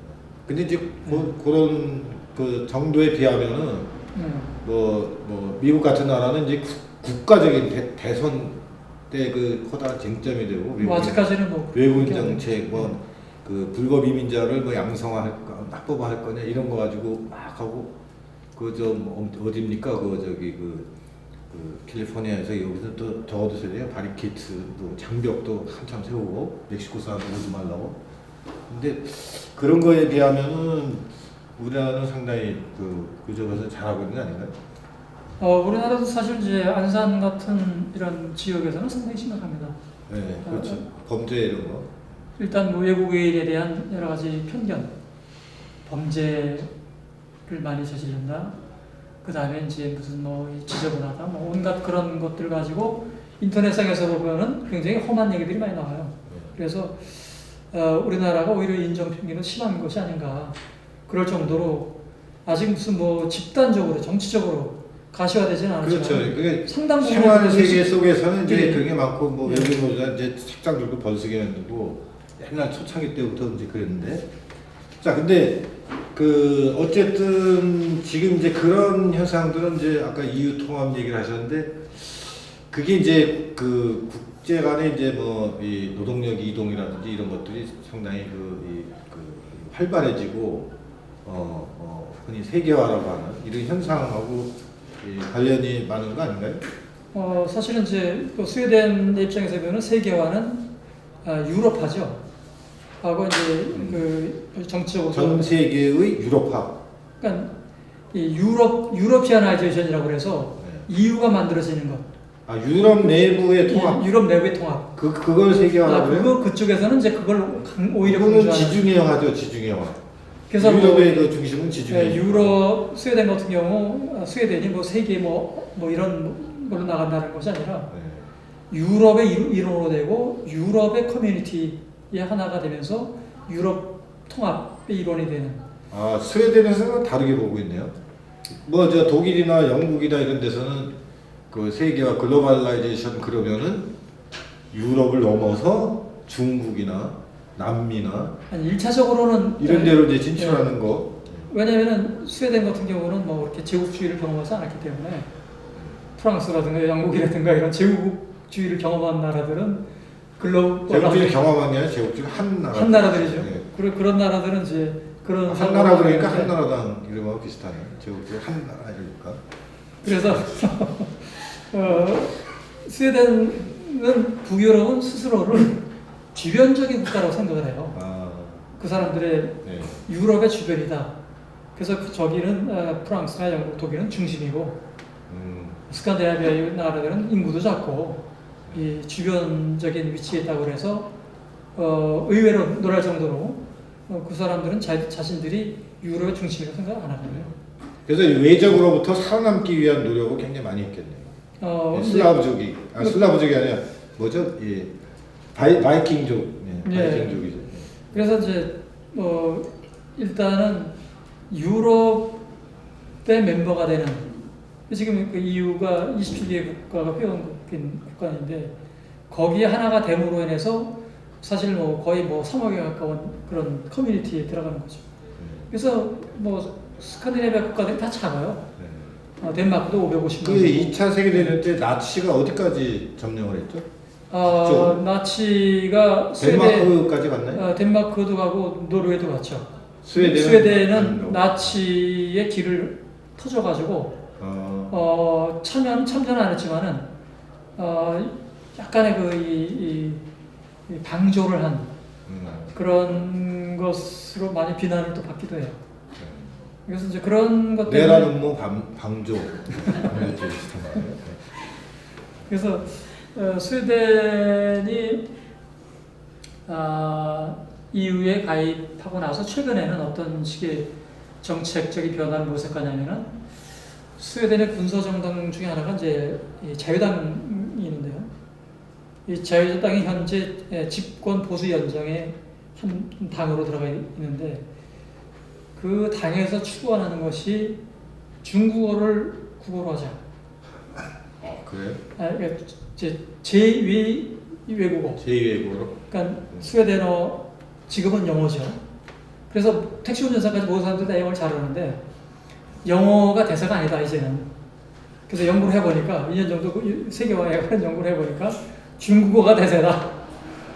근데 이제 그런 그 정도에 비하면은 미국 같은 나라는 이제 국가적인 대선 때 그 커다란 쟁점이 되고 아직까지는 외국인 정책 그 불법 이민자를 뭐 양성화할까 합법화할 거냐 이런 거 가지고 막 하고 어디입니까 그 캘리포니아에서 여기서 또 적어도 세요 바리케이트도 장벽도 한참 세우고 멕시코 사람들 오지 말라고. 근데 그런 거에 비하면은 우리나라는 상당히 그 점에서 잘하고 있는 거 아닌가요? 우리나라도 사실 이제 안산 같은 이런 지역에서는 상당히 심각합니다. 네, 그렇죠. 범죄 이런 거. 일단 뭐 외국인에 대한 여러 가지 편견, 범죄를 많이 저지른다. 그 다음에 이제 무슨 지저분하다, 온갖 그런 것들 가지고 인터넷상에서 보면은 굉장히 험한 얘기들이 많이 나와요. 그래서 우리나라가 오히려 인종 편견은 심한 것이 아닌가. 그럴 정도로 아직 무슨 집단적으로 정치적으로 가시화되지는 않았지만 그렇죠. 그게 상당 부분 생활 세계 속에서는 이제 네. 그런 게 많고 외국인보다 이제 책장 들고 벌쓰게 만들고 옛날 초창기 때부터 이제 그랬는데 자 근데 어쨌든 지금 이제 그런 현상들은 이제 아까 EU 통합 얘기를 하셨는데 그게 이제 국제 간에 이제 이 노동력 이동이라든지 이런 것들이 상당히 활발해지고 흔히 세계화라고 하는 이런 현상하고 관련이 많은 거 아닌가요? 사실은 이제 스웨덴 입장에서 보면 세계화는 유럽화죠. 하고 이제 정치적으로 전 세계의 유럽화. 그러니까 이 유러피아나이제이션이라고 그래서 EU가 만들어지는 것. 유럽 내부의 통합. 유럽 내부의 통합. 그걸 세계화라고요? 그쪽에서는 이제 그걸 오히려 그거는 지중해화죠, 지중해화. 그래서 유럽의 그 중심은 지중해. 네, 스웨덴 같은 경우 스웨덴이 세계 이런 걸로 나간다는 것이 아니라 유럽의 일원으로 되고 유럽의 커뮤니티의 하나가 되면서 유럽 통합의 일원이 되는. 스웨덴에서는 다르게 보고 있네요. 독일이나 영국이나 이런 데서는 그 세계화 글로벌라이제이션 그러면은 유럽을 넘어서 중국이나 남미나 1차적으로는 이런 데로 이제 진출하는 거. 왜냐면은 스웨덴 같은 경우는 이렇게 제국주의를 경험하지 않았기 때문에 프랑스라든가 영국이라든가 이런 제국주의를 경험한 나라들은 제국주의를 경험한 게 아니라 제국주의 한 나라들이죠. 네. 그런 나라들은 이제 그런 한 나라 그러니까 한 나라당 이름하고 비슷하네. 제국주의 한 나라니까. 그래서 스웨덴은 북유럽은 스스로를 주변적인 국가라고 생각을 해요. 그 사람들의 유럽의 주변이다. 그래서 저기는 프랑스나 영국, 독일은 중심이고 스칸디나비아 나라들은 인구도 작고 이 주변적인 위치에 있다고 해서 의외로 놀랄 정도로 그 사람들은 자신들이 유럽의 중심이라고 생각 안 하거든요. 그래서 외적으로부터 살아남기 위한 노력을 굉장히 많이 했겠네요. 슬라브족이 슬라브족이 아니라 뭐죠? 바이킹족. 바이킹족이죠. 그래서 이제 일단은 유럽의 멤버가 되는 지금 EU가 27개 국가가 회원국인 국가인데 거기에 하나가 됨으로 인해서 사실 거의 3억에 가까운 그런 커뮤니티에 들어가는 거죠. 그래서 스칸디네비아 국가들이 다 작아요. 덴마크도 550만. 그 2차 세계대전 때 나치가 어디까지 점령을 했죠? 그쪽? 나치가 덴마크까지 갔나요? 덴마크도 가고 노르웨이도 갔죠. 스웨덴은 스웨덴은 나치의 길을 터져가지고 참여는 안 했지만은 약간의 이 방조를 한 그런 것으로 많이 비난을 또 받기도 해요. 그래서 이제 그런 것 때문에 내라는 뭐 방조 이렇게 비슷한 거예요. 그래서 스웨덴이 EU에 가입하고 나서 최근에는 어떤 식의 정책적인 변화를 모색하냐면은 스웨덴의 군소 정당 중에 하나가 이제 이 자유당이 있는데요. 이 자유당이 현재 집권 보수 연정의 한 당으로 들어가 있는데 그 당에서 추구하는 것이 중국어를 국어로 하자. 그래요? 그러니까 제2 외국어. 제2외국어로? 그러니까 스웨덴어 지금은 영어죠. 그래서 택시 운전사까지 모든 사람들이 다 영어를 잘하는데 영어가 대세가 아니다 이제는. 그래서 연구를 해보니까 2년 정도 세계화에 관한 연구를 해보니까 중국어가 대세다.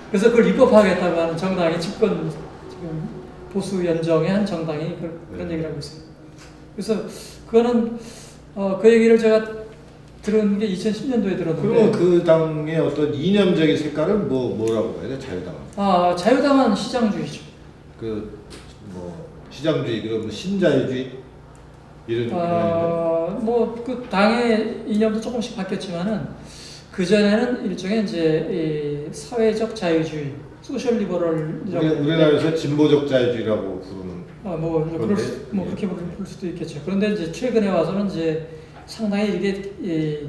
그래서 그걸 입법하겠다고 하는 정당이 집권 지금 보수 연정의 한 정당이 그런 얘기를 하고 있어요. 그래서 그거는 그 얘기를 제가 들은 게 2010년도에 들었는데. 그러면 그 당의 어떤 이념적인 색깔은 뭐라고 해야 돼? 자유당은? 자유당은 시장주의죠. 뭐 시장주의 그러면 신자유주의 이런 그 당의 이념도 조금씩 바뀌었지만은 그 전에는 일종의 이제 이 사회적 자유주의, 소셜 리버럴이라고 우리나라에서 진보적 자유주의라고 부르는 그렇게 부를 수도 있겠죠. 그런데 이제 최근에 와서는 이제 상당히 이게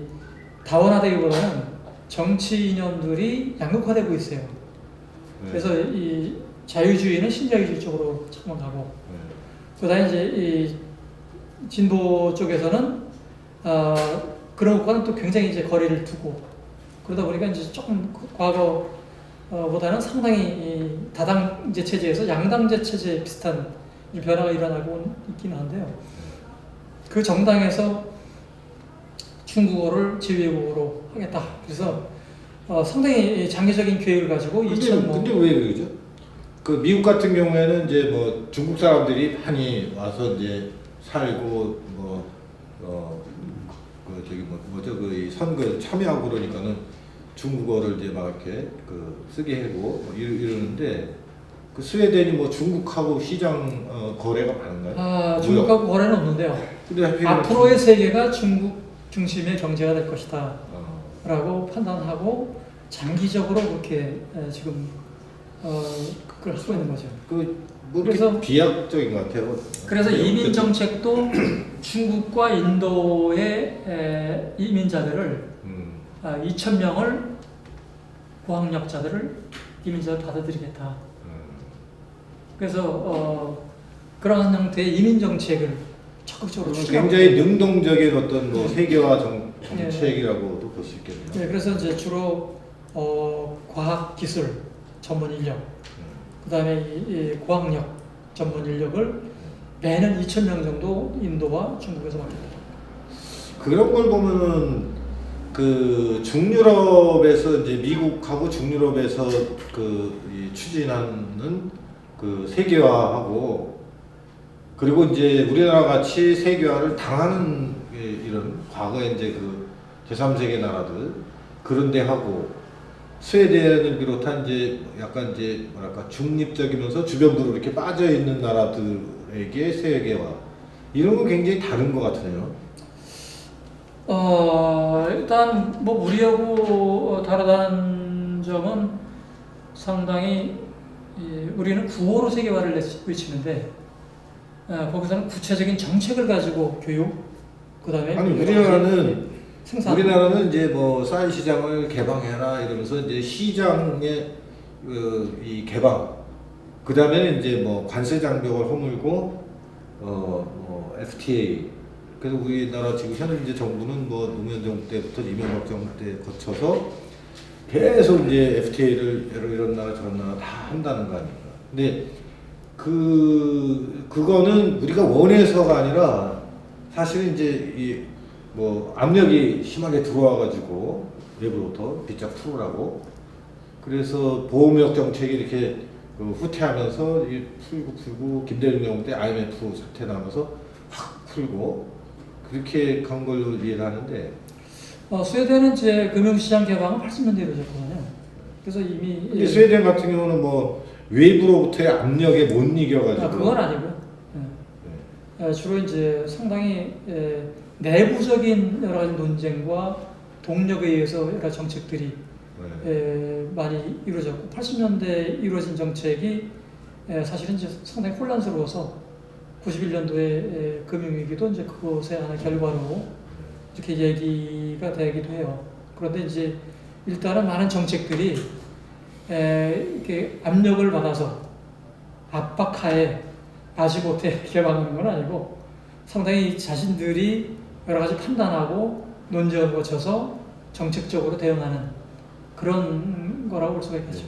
다원화되기보다는 정치 이념들이 양극화되고 있어요. 그래서 이 자유주의는 신자유주의 쪽으로 조금 가고, 그다음에 이제 이 진보 쪽에서는 그런 것과는 또 굉장히 이제 거리를 두고 그러다 보니까 이제 조금 과거보다는 상당히 이 다당제 체제에서 양당제 체제 비슷한 변화가 일어나고 있긴 한데요. 그 정당에서 중국어를 제2외국어로 하겠다. 그래서 상당히 장기적인 계획을 가지고 근데 왜 그러죠? 그 미국 같은 경우에는 이제 뭐 중국 사람들이 많이 와서 이제 살고 이 선거에 참여하고 그러니까는 중국어를 이제 막 이렇게 쓰게 하고 뭐 이러는데 그 스웨덴이 뭐 중국하고 시장 거래가 많은가요? 중국하고 거래는 없는데요. 근데 앞으로의 세계가 중국 중심의 경제가 될 것이다 라고 판단하고 장기적으로 그렇게 지금 그걸 하고 있는 거죠. 그래서 비약적인 것 같아요. 그래서 이민 정책도 중국과 인도의 이민자들을 2,000명을 고학력자들을 이민자를 받아들이겠다. 그래서 그러한 형태의 이민 정책을 적극적으로 굉장히 능동적인 어떤 뭐 세계화 정책이라고도 볼 수 있겠네요. 네, 그래서 이제 주로 과학 기술 전문 인력, 그다음에 이 고학력 전문 인력을 매년 2,000명 정도 인도와 중국에서 받겠다. 그런 걸 보면은 그 중유럽에서 이제 미국하고 중유럽에서 추진하는 세계화하고 그리고 이제 우리나라 같이 세계화를 당하는 이런 과거에 이제 제3세계 나라들 그런데 하고 스웨덴을 비롯한 이제 약간 이제 뭐랄까 중립적이면서 주변부로 이렇게 빠져 있는 나라들에게 세계화 이런 건 굉장히 다른 것 같아요. 일단 뭐 우리하고 다르다는 점은 상당히 우리는 구호로 세계화를 외치는데 거기서는 구체적인 정책을 가지고 교육 그다음에 우리나라는 이제 뭐 쌀 시장을 개방해라 이러면서 이제 시장의 이 개방 그다음에 이제 뭐 관세 장벽을 허물고 뭐 FTA 그래서 우리나라 지금 현재 정부는 뭐 노무현 정부 때부터 이명박 정부 때 거쳐서 계속 이제 FTA를 이런 나라 저런 나라 다 한다는 거 아닙니까? 근데 그거는 우리가 원해서가 아니라 사실은 이제 뭐 압력이 심하게 들어와가지고 내부로부터 빗짝 풀으라고. 그래서 보호무역 정책이 이렇게 후퇴하면서 이게 풀고 김대중 정부 때 IMF 사태 나면서 확 풀고 그렇게 간 걸로 이해를 하는데. 스웨덴은 이제 금융시장 개방은 80년대에 이루어졌거든요. 그래서 이미 근데 스웨덴 같은 경우는 뭐 외부로부터의 압력에 못 이겨가지고. 그건 아니고요. 주로 이제 상당히 내부적인 여러 가지 논쟁과 동력에 의해서 여러 가지 정책들이 많이 이루어졌고 80년대 이루어진 정책이 사실은 이제 상당히 혼란스러워서 91년도에 금융위기도 이제 그것의 하나의 결과로 이렇게 얘기가 되기도 해요. 그런데 이제 일단은 많은 정책들이 이렇게 압력을 받아서 압박하에 마지못해 개방하는 건 아니고 상당히 자신들이 여러 가지 판단하고 논쟁을 거쳐서 정책적으로 대응하는 그런 거라고 볼 수가 있겠죠.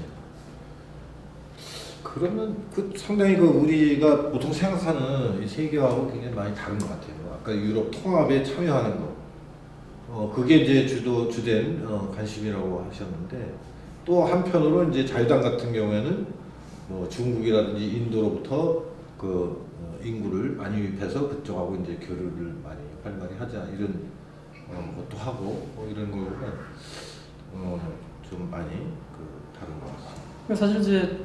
그러면 상당히 우리가 보통 생각하는 이 세계화하고 굉장히 많이 다른 것 같아요. 아까 유럽 통합에 참여하는 거, 그게 이제 주된 관심이라고 하셨는데, 또 한편으로 이제 자유당 같은 경우에는 뭐 중국이라든지 인도로부터 인구를 많이 유입해서 그쪽하고 이제 교류를 많이 활발히 하자 이런 것도 하고 이런 거는 좀 많이 다른 것 같습니다. 사실 이제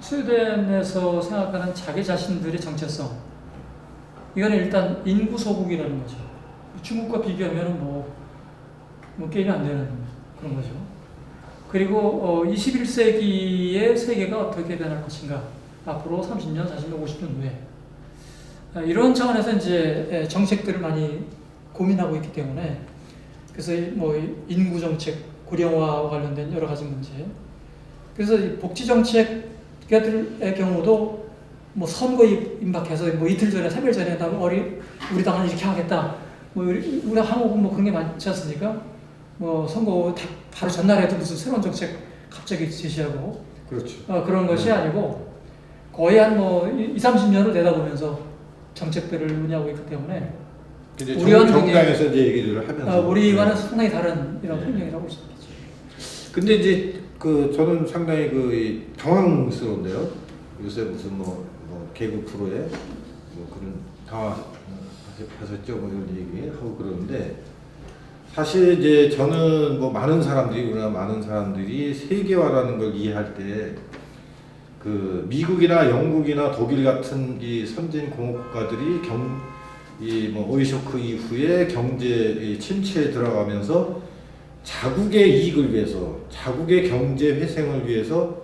스웨덴에서 생각하는 자기 자신들의 정체성, 이거는 일단 인구 소국이라는 거죠. 중국과 비교하면 뭐 게임이 안 되는 그런 거죠. 그리고 21세기의 세계가 어떻게 변할 것인가, 앞으로 30년, 40년, 50년 후에 이런 차원에서 이제 정책들을 많이 고민하고 있기 때문에, 그래서 뭐 인구 정책, 고령화와 관련된 여러 가지 문제, 그래서 복지 정책의 경우도 뭐 선거에 임박해서 뭐 이틀 전에, 3일 전에 우리 당은 이렇게 하겠다, 뭐 우리 한국은 뭐 그런 게 많지 않습니까? 뭐 선거 바로 전날에도 무슨 새로운 정책 갑자기 제시하고, 그렇죠. 그런 것이 아니고 거의 한 뭐 20-30년을 내다보면서 정책들을 운영하고 있기 때문에 우리와는 정당에서 이제 얘기를 하면서 우리와는 상당히 다른 이런 환경이라고 볼 수 있겠죠. 근데 이제 저는 상당히 당황스러운데요. 요새 무슨 뭐 개그 프로에 뭐 그런 당황하셨죠, 뭐 이런 얘기하고 그러는데, 사실 이제 저는 뭐 우리나라 많은 사람들이 세계화라는 걸 이해할 때 미국이나 영국이나 독일 같은 이 선진 공업 국가들이 뭐 오일 쇼크 이후에 경제 침체에 들어가면서 자국의 이익을 위해서, 자국의 경제 회생을 위해서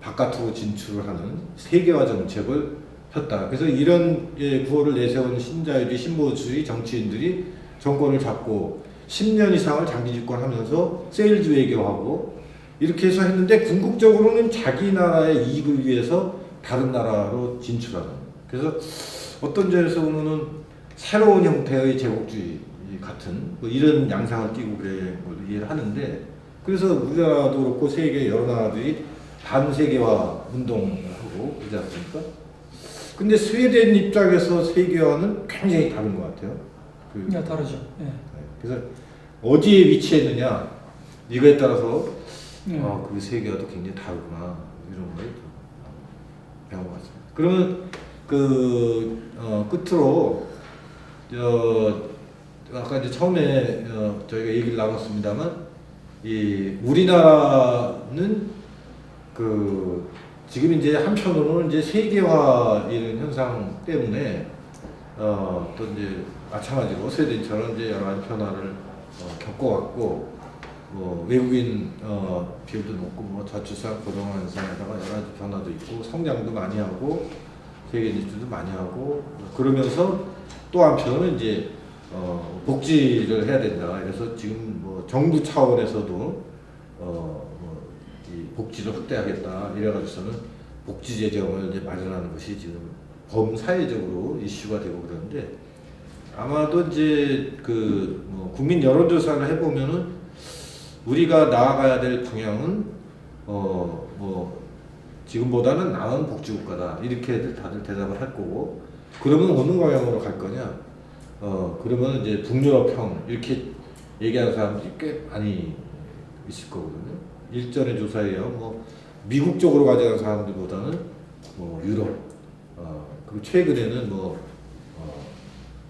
바깥으로 진출을 하는 세계화 정책을 폈다. 그래서 이런 구호를 내세운 신자유주의, 신보수주의 정치인들이 정권을 잡고 10년 이상을 장기 집권하면서 세일즈 외교하고 이렇게 해서 했는데, 궁극적으로는 자기 나라의 이익을 위해서 다른 나라로 진출하는. 그래서 어떤 점에서 보면은 새로운 형태의 제국주의 같은 뭐 이런 양상을 띠고 그래 이해를 하는데, 그래서 우리나라도 그렇고 세계 여러 나라들이 반세계화 운동을 하고 그러지 않습니까? 근데 스웨덴 입장에서 세계화는 굉장히 다른 것 같아요. 다르죠. 네. 그래서 어디에 위치했느냐 이거에 따라서 그 세계화도 굉장히 다르구나 이런 걸 배운 것 같습니다. 그러면 끝으로 아까 이제 처음에 저희가 얘기를 나눴습니다만, 이 우리나라는 지금 이제 한편으로는 이제 세계화 이런 현상 때문에 또 이제 마찬가지로 스웨덴처럼 이제 여러 가지 변화를 겪어왔고, 뭐 외국인 비율도 높고 뭐 저출산 고령화 현상에다가 여러 가지 변화도 있고 성장도 많이 하고 세계 진출도 많이 하고, 그러면서 또 한편으로는 이제 복지를 해야 된다. 그래서 지금 뭐 정부 차원에서도 이 복지를 확대하겠다. 이래가지고서는 복지 재정을 이제 마련하는 것이 지금 범사회적으로 이슈가 되고 그러는데, 아마도 이제 뭐 국민 여론조사를 해보면은 우리가 나아가야 될 방향은 뭐 지금보다는 나은 복지국가다 이렇게 다들 대답을 할 거고, 그러면 어느 방향으로 갈 거냐? 그러면 이제 북유럽형 이렇게 얘기하는 사람들이 꽤 많이 있을 거거든요. 일전의 조사에 의하면 뭐 미국 쪽으로 가져간 사람들보다는 뭐 유럽, 그리고 최근에는 뭐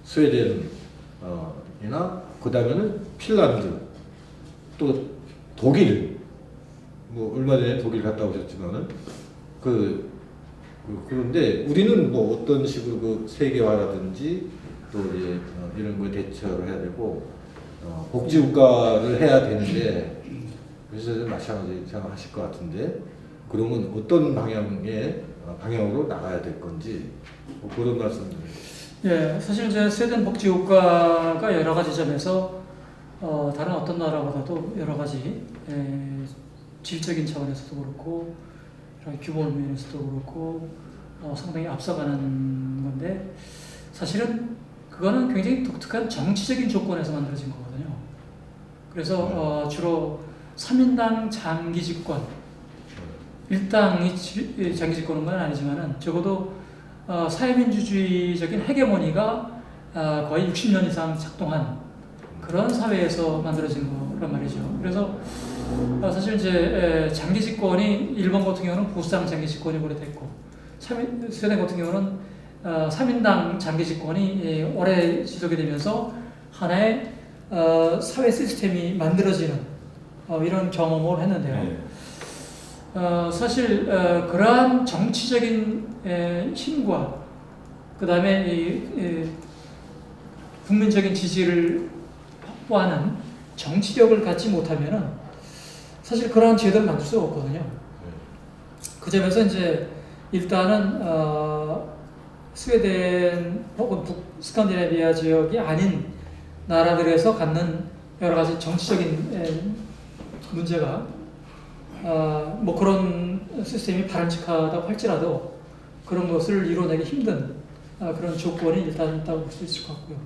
스웨덴, 이나 그 다음에는 핀란드, 또 독일, 뭐 얼마 전에 독일 갔다 오셨지만은 그런데 우리는 뭐 어떤 식으로 그 세계화라든지 또 이제 이런 거에 대처를 해야 되고 복지국가를 해야 되는데 그래서 마찬가지 생각하실 것 같은데 그러면 어떤 방향으로 나가야 될 건지 뭐 그런 말씀을. 예, 사실 이제 스웨덴 복지국가가 여러 가지 점에서 다른 어떤 나라보다도 여러 가지 질적인 차원에서도 그렇고 규모 면에서도 그렇고 상당히 앞서가는 건데 사실은 그거는 굉장히 독특한 정치적인 조건에서 만들어진 거거든요. 그래서 주로 3인당 장기 집권, 일당이 장기 집권은 건 아니지만은 적어도 사회민주주의적인 헤게모니가 거의 60년 이상 작동한 그런 사회에서 만들어진 거란 말이죠. 그래서 사실 이제 장기 집권이 일본 같은 경우는 보수당 장기 집권이 오래됐고 스웨덴 같은 경우는 3인당 장기 집권이 오래 지속이 되면서 하나의 사회 시스템이 만들어지는 이런 경험을 했는데요. 사실 그러한 정치적인 힘과 그 다음에 국민적인 지지를 확보하는 정치력을 갖지 못하면은 사실 그러한 제도를 만들 수가 없거든요. 그 점에서 이제 일단은 스웨덴 혹은 북스칸디나비아 지역이 아닌 나라들에서 갖는 여러 가지 정치적인 문제가 뭐 그런 시스템이 바람직하다고 할지라도 그런 것을 이뤄내기 힘든 그런 조건이 일단 있다고 볼 수 있을 것 같고요.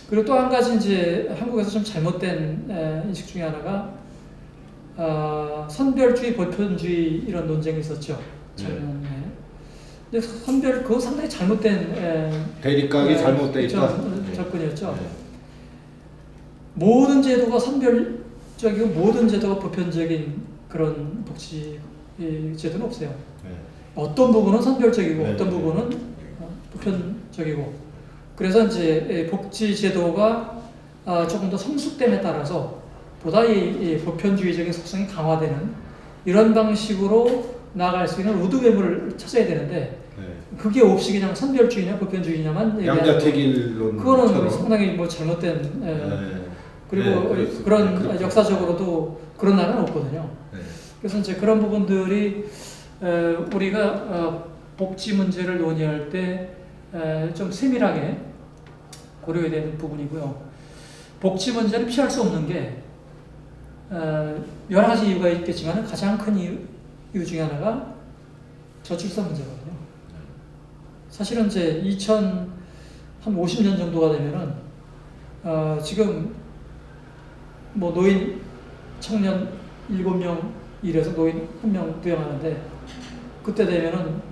그리고 또 한 가지 이제 한국에서 좀 잘못된 인식 중에 하나가 선별주의, 보편주의 이런 논쟁이 있었죠. 작년에. 근데 그거 상당히 잘못된 대립각이 잘못돼 있다. 접근이었죠. 모든 제도가 선별적이고 모든 제도가 보편적인 그런 복지 제도는 없어요. 어떤 부분은 선별적이고 어떤 부분은 보편적이고 그래서 이제 복지 제도가 조금 더 성숙됨에 따라서 보다 이 보편주의적인 속성이 강화되는 이런 방식으로 나아갈 수 있는 로드맵을 찾아야 되는데 그게 없이 그냥 선별주의냐 보편주의냐만 양자택일론 그거는 상당히 뭐 잘못된 그리고 그런 역사적으로도 그런 나라는 없거든요. 그래서 이제 그런 부분들이 우리가 복지 문제를 논의할 때 좀 세밀하게 고려해야 되는 부분이고요. 복지 문제는 피할 수 없는 게 여러 가지 이유가 있겠지만 가장 큰 이유 중에 하나가 저출산 문제거든요. 사실은 이제 50년 정도가 되면은 지금 뭐 노인 청년 7명 일해서 노인 1명 부양하는데 그때 되면은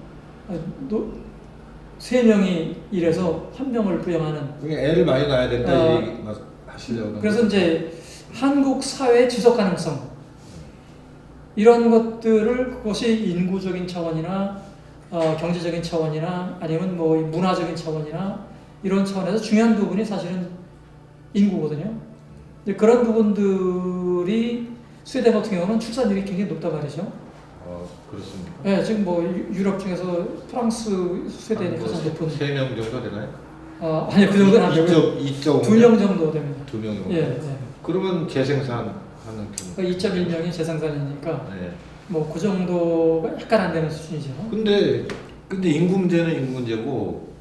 3명이 일해서 1명을 부양하는. 애를 많이 낳아야 된다 얘기 하시려고. 그래서 이제 한국 사회 지속 가능성 이런 것들을 그것이 인구적인 차원이나 경제적인 차원이나 아니면 뭐 문화적인 차원이나 이런 차원에서 중요한 부분이 사실은 인구거든요. 그런 부분들이 스웨덴 같은 경우는 출산율이 굉장히 높단 말이죠. 그렇습니까? 네, 지금 뭐 유럽 중에서 프랑스, 스웨덴이 가장 높은. 3명 정도 되나요? 아니 그 정도는 안 되고요. 2.5명 정도 됩니다. 2명 정도. 예. 그러면 재생산하는 편. 2.1명이 재생산이니까 뭐 그 정도가 약간 안 되는 수준이죠. 근데 인구 문제는 인구 문제고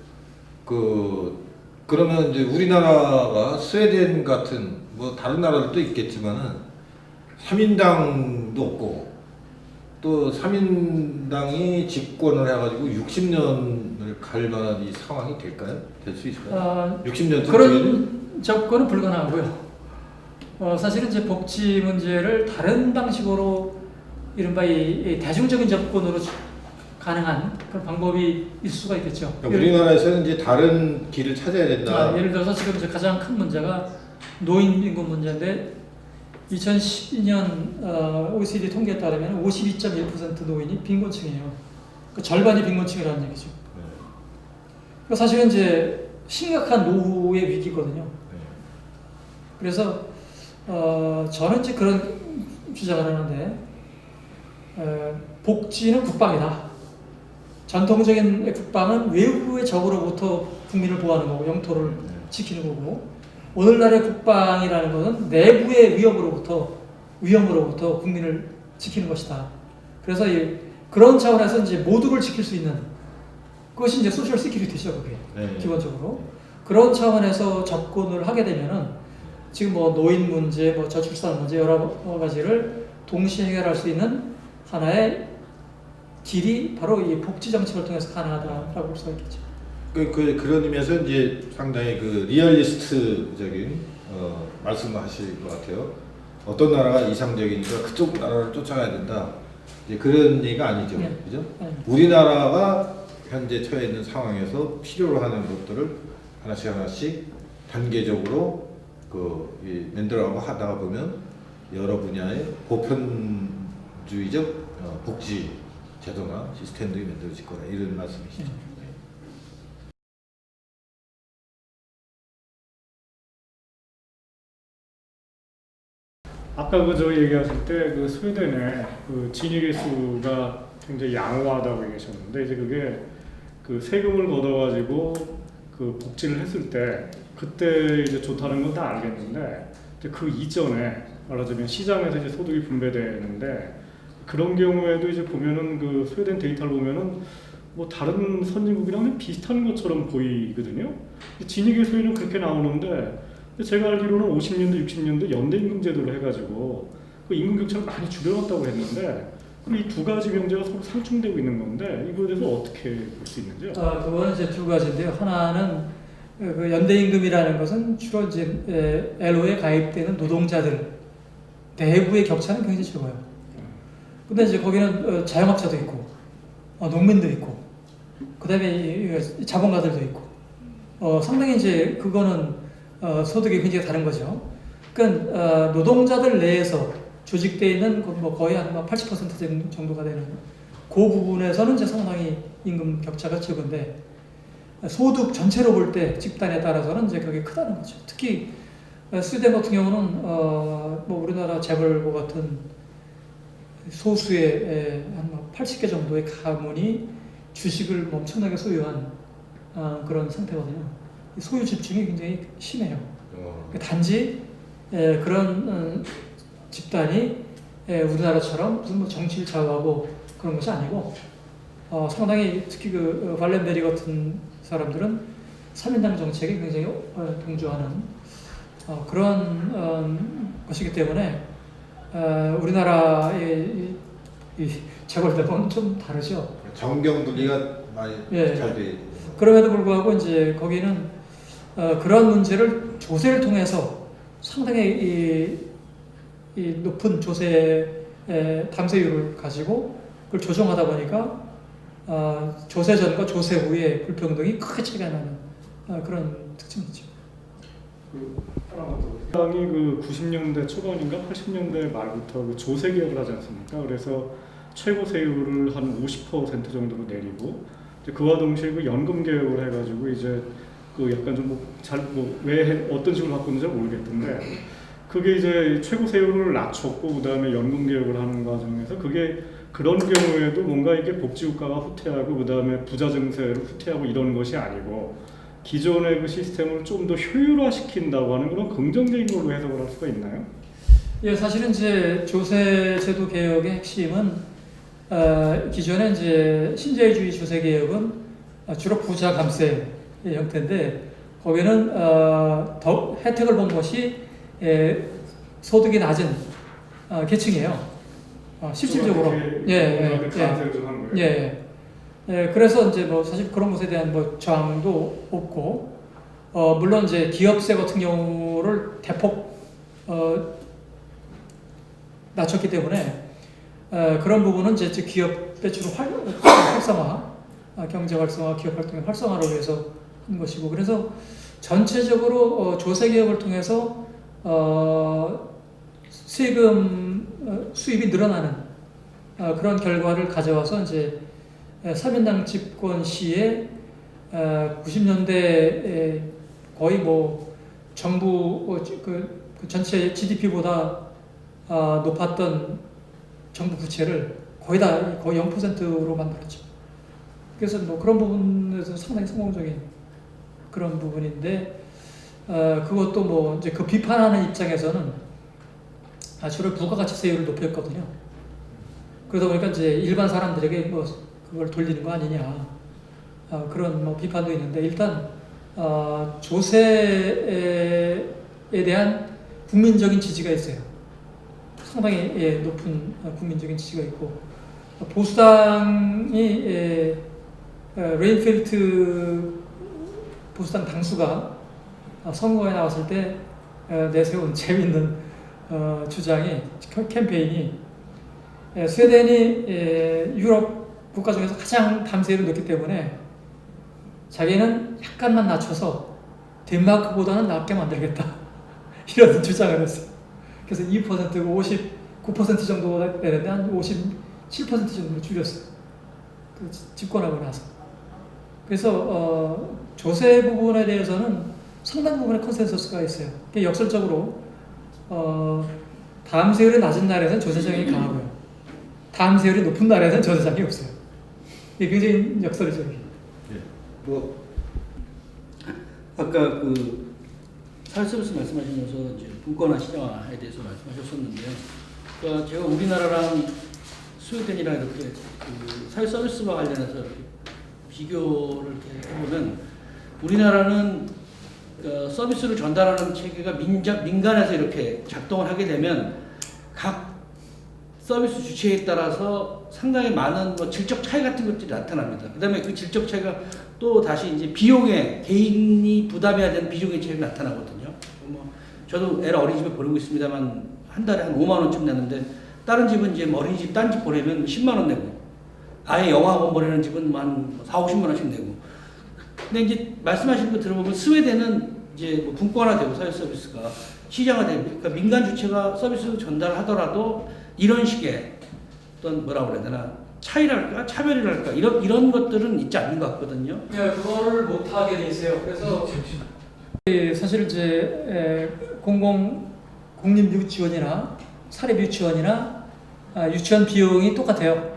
그러면 이제 우리나라가 스웨덴 같은 뭐 다른 나라들도 있겠지만은 3인당도 없고 또 3인당이 집권을 해가지고 60년을 갈 만한 이 상황이 될까요? 될 수 있을까요? 60년 그런 접근은 불가능하고요. 사실은 이제 복지 문제를 다른 방식으로 이른바 이 대중적인 접근으로 가능한 그런 방법이 있을 수가 있겠죠. 그러니까 우리나라에서는 이제 다른 길을 찾아야 된다. 예를 들어서 지금 이제 가장 큰 문제가 노인 인구 문제인데 2012년 OECD 통계에 따르면 52.1% 노인이 빈곤층이에요. 그 절반이 빈곤층이라는 얘기죠. 그 사실은 이제 심각한 노후의 위기거든요. 그래서 저는 이제 그런 주장을 하는데 복지는 국방이다. 전통적인 국방은 외부의 적으로부터 국민을 보호하는 거고 영토를 지키는 거고 오늘날의 국방이라는 것은 내부의 위험으로부터 국민을 지키는 것이다. 그래서 그런 차원에서 이제 모두를 지킬 수 있는 그것이 이제 소셜 시큐리티죠, 그게 기본적으로 그런 차원에서 접근을 하게 되면은 지금 뭐 노인 문제, 뭐 저출산 문제 여러 가지를 동시에 해결할 수 있는 하나의 길이 바로 이 복지 정책을 통해서 가능하다라고 볼 수가 있겠죠. 그런 의미에서 이제 상당히 그 리얼리스트적인 말씀을 하실 것 같아요. 어떤 나라가 이상적이니까 그쪽 나라를 쫓아가야 된다. 이제 그런 얘기가 아니죠, 그죠? 우리나라가 현재 처해 있는 상황에서 필요로 하는 것들을 하나씩 단계적으로 만들어가고 하다가 보면 여러 분야의 보편주의적 복지 제도나 시스템들이 만들어질 거라 이런 말씀이시죠. 아까 그저 얘기하실 때 그 스웨덴의 그 진위 계수가 굉장히 양호하다고 얘기하셨는데 이제 그게 그 세금을 걷어가지고 그 복지를 했을 때 그때 이제 좋다는 건 다 알겠는데 이제 그 이전에 말하자면 시장에서 이제 소득이 분배되는데 그런 경우에도 이제 보면은 그 스웨덴 데이터를 보면은 뭐 다른 선진국이랑 비슷한 것처럼 보이거든요. 진위 계수에는 그렇게 나오는데 제가 알기로는 50년대, 60년대 연대임금 제도를 해가지고 그 임금 격차를 많이 줄여놨다고 했는데 이 두 가지 명제가 서로 상충되고 있는 건데 이거에 대해서 어떻게 볼 수 있는지요? 그거는 이제 두 가지인데요. 하나는 그 연대임금이라는 것은 주로 이제 LO에 가입되는 노동자들 내부의 격차는 굉장히 적어요. 근데 이제 거기는 자영업자도 있고 농민도 있고 그다음에 자본가들도 있고 상당히 이제 그거는 소득이 굉장히 다른 거죠. 그러니까 노동자들 내에서 조직되어 있는 뭐 거의 한 80% 정도가 되는 그 부분에서는 이제 상당히 임금 격차가 적은데 소득 전체로 볼 때 집단에 따라서는 이제 그게 크다는 거죠. 특히 스웨덴 같은 경우는 뭐 우리나라 재벌과 같은 소수의 한 80개 정도의 가문이 주식을 엄청나게 소유한 그런 상태거든요. 소유 집중이 굉장히 심해요. 단지 그런 집단이 우리나라처럼 무슨 뭐 정치를 좌우하고 그런 것이 아니고 상당히 특히 그 발렌베리 같은 사람들은 3인당 정책에 굉장히 동조하는 그런 것이기 때문에 우리나라의 이 재벌들과는 좀 다르죠. 정경 분리가 많이 잘 돼. 그럼에도 불구하고 이제 거기는 그런 문제를 조세를 통해서 상당히 이 높은 담세율을 가지고 그걸 조정하다 보니까 조세 전과 조세 후의 불평등이 크게 차이가 나는 그런 특징이 있죠. 당이 그 90년대 초반인가 80년대 말부터 그 조세 개혁을 하지 않습니까? 그래서 최고 세율을 한 50% 정도로 내리고 그와 동시에 그 연금 개혁을 해가지고 이제 그 약간 좀 왜 어떤 식으로 바꿨는지 모르겠던데 그게 이제 최고 세율을 낮췄고 그다음에 연금 개혁을 하는 과정에서 그게 그런 경우에도 뭔가 이게 복지국가가 후퇴하고 그다음에 부자 증세를 후퇴하고 이런 것이 아니고 기존의 그 시스템을 좀 더 효율화시킨다고 하는 그런 긍정적인 걸로 해석을 할 수가 있나요? 예, 사실은 이제 조세 제도 개혁의 핵심은 기존에 이제 신자유주의 조세 개혁은 주로 부자 감세 형태인데 거기는 더 혜택을 본 것이 소득이 낮은 계층이에요. 실질적으로 그래서 이제 뭐 사실 그런 것에 대한 뭐 저항도 없고 물론 이제 기업세 같은 경우를 대폭 낮췄기 때문에 그런 부분은 이제 기업 배출 활성화, 경제 활성화, 기업 활동의 활성화를 위해서 한 것이고, 그래서 전체적으로 조세 개혁을 통해서 세금 수입이 늘어나는 그런 결과를 가져와서 이제 사민당 집권 시에 90년대 거의 뭐 정부 그 전체 GDP보다 높았던 정부 부채를 거의 0%로 만들었죠. 그래서 뭐 그런 부분에서 상당히 성공적인 그런 부분인데, 그것도 뭐 이제 그 비판하는 입장에서는 주로 부가가치세율을 높였거든요. 그러다 보니까 이제 일반 사람들에게 뭐 그걸 돌리는 거 아니냐, 그런 뭐 비판도 있는데, 일단 조세에 대한 국민적인 지지가 있어요. 상당히 높은 국민적인 지지가 있고, 보수당이 레인펠트 보수당 당수가 선거에 나왔을 때 내세운 재밌는 주장이, 캠페인이, 스웨덴이 유럽 국가 중에서 가장 담세율을 넣기 때문에 자기는 약간만 낮춰서 덴마크보다는 낮게 만들겠다, 이런 주장을 했어요. 그래서 2%고 59% 정도가 되는데 한 57% 정도로 줄였어요. 집권하고 나서. 그래서 조세 부분에 대해서는 상당 부분의 컨센서스가 있어요. 역설적으로 담세율이 낮은 나라에서는 조세장이 강하고요, 담세율이 높은 나라에서는 조세장이 없어요. 이게 굉장히 역설적이에요. 뭐 아까 그 사회서비스 말씀하시면서 이제 분권화 시장화에 대해서 말씀하셨었는데요. 그러니까 제가 우리나라랑 스웨덴이랑 이렇게 그 사회서비스와 관련해서 이렇게 비교를 이렇게 해보면, 우리나라는 서비스를 전달하는 체계가 민간에서 이렇게 작동을 하게 되면 각 서비스 주체에 따라서 상당히 많은 뭐 질적 차이 같은 것들이 나타납니다. 그다음에 그 질적 차이가 또 다시 이제 비용에, 개인이 부담해야 되는 비용의 차이가 나타나거든요. 뭐 저도 애를 어린이집에 보내고 있습니다만 한 달에 한 5만 원쯤 내는데, 다른 집은 이제 어린이집 딴 집 보내면 10만 원 내고, 아예 영어학원 보내는 집은 한 4, 50만 원씩 내고. 근데 이제 말씀하신 거 들어보면 스웨덴은 이제 뭐 분권화되고 사회 서비스가 시장화되고, 그러니까 민간 주체가 서비스 전달을 하더라도 이런 식의 어떤 뭐라 그래야 되나, 차이랄까, 차별이랄까, 이런 것들은 있지 않는 것 같거든요. 네, 그거를 못 하게 돼 있어요. 그래서 사실 이제 공립 유치원이나 사립 유치원이나 유치원 비용이 똑같아요.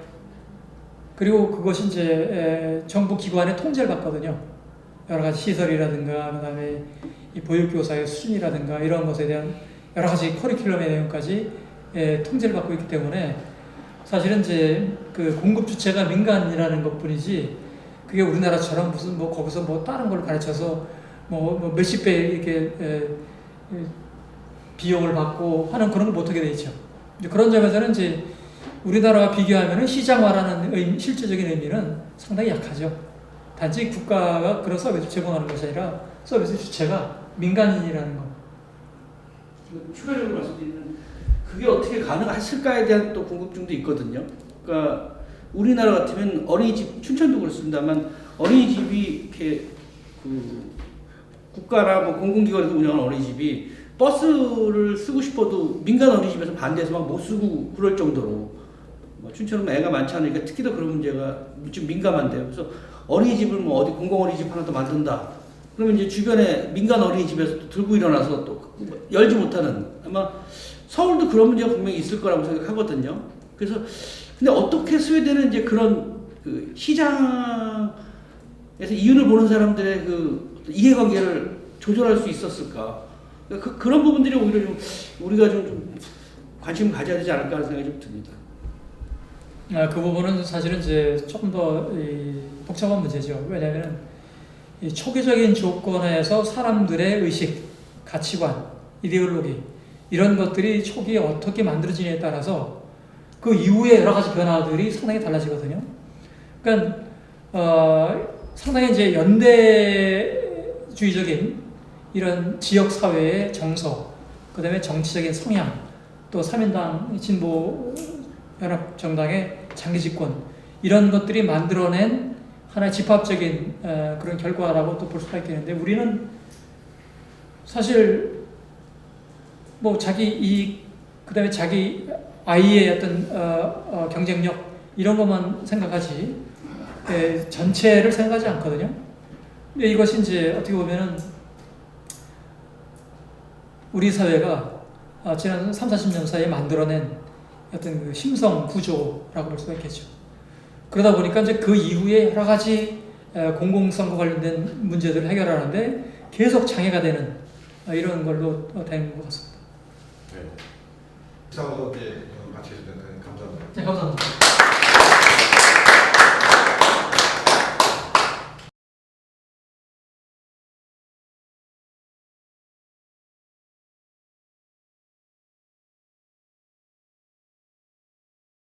그리고 그것이 이제 정부 기관의 통제를 받거든요. 여러 가지 시설이라든가, 그다음에 이 보육교사의 수준이라든가, 이런 것에 대한 여러 가지 커리큘럼의 내용까지 통제를 받고 있기 때문에, 사실은 이제 그 공급 주체가 민간이라는 것뿐이지, 그게 우리나라처럼 무슨 뭐 거기서 뭐 다른 걸 가르쳐서 뭐 몇십 배 이렇게 비용을 받고 하는 그런 걸 못하게 돼 있죠. 그런 점에서는 이제 우리나라와 비교하면 시장화라는 실제적인 의미는 상당히 약하죠. 단지 국가가 그런 서비스를 제공하는 것이 아니라 서비스 주체가 민간인이라는 것. 추가적으로 말씀드리면, 그게 어떻게 가능했을까에 대한 또 궁금증도 있거든요. 그러니까 우리나라 같으면 어린이집, 춘천도 그렇습니다만 어린이집이 이렇게 그 국가나 뭐 공공기관에서 운영하는 어린이집이 버스를 쓰고 싶어도 민간 어린이집에서 반대해서 막 못 쓰고 그럴 정도로, 뭐 춘천은 애가 많지 않으니까 특히 더 그런 문제가 좀 민감한데요. 그래서 어린이집을 뭐 어디 공공 어린이집 하나 더 만든다, 그러면 이제 주변에 민간 어린이집에서 또 들고 일어나서 또 열지 못하는, 아마 서울도 그런 문제가 분명히 있을 거라고 생각하거든요. 그래서 근데 어떻게 스웨덴은 이제 그런 그 시장에서 이윤을 보는 사람들의 그 이해관계를 조절할 수 있었을까? 그런 부분들이 오히려 좀 우리가 좀 관심 가져야 되지 않을까 하는 생각이 좀 듭니다. 그 부분은 사실은 이제 조금 더 복잡한 문제죠. 왜냐하면 이 초기적인 조건에서 사람들의 의식, 가치관, 이데올로기, 이런 것들이 초기에 어떻게 만들어지냐에 따라서 그 이후에 여러 가지 변화들이 상당히 달라지거든요. 그러니까 상당히 이제 연대주의적인 이런 지역 사회의 정서, 그다음에 정치적인 성향, 또 사민당 진보 연합정당의 장기 집권 이런 것들이 만들어낸 하나의 집합적인 그런 결과라고 또 볼 수가 있겠는데 우리는 사실 뭐 자기 이익 그다음에 자기 아이의 어떤 경쟁력 이런 것만 생각하지 전체를 생각하지 않거든요. 근데 이것이 이제 어떻게 보면은 우리 사회가 지난 30-40년 사이에 만들어낸 어떤 그 심성 구조라고 볼 수가 있겠죠. 그러다 보니까 이제 그 이후에 여러 가지 공공성과 관련된 문제들을 해결하는데 계속 장애가 되는 이런 걸로 되는 것 같습니다. 네. 이상으로 이제 마치겠습니다. 감사합니다. 네, 감사합니다.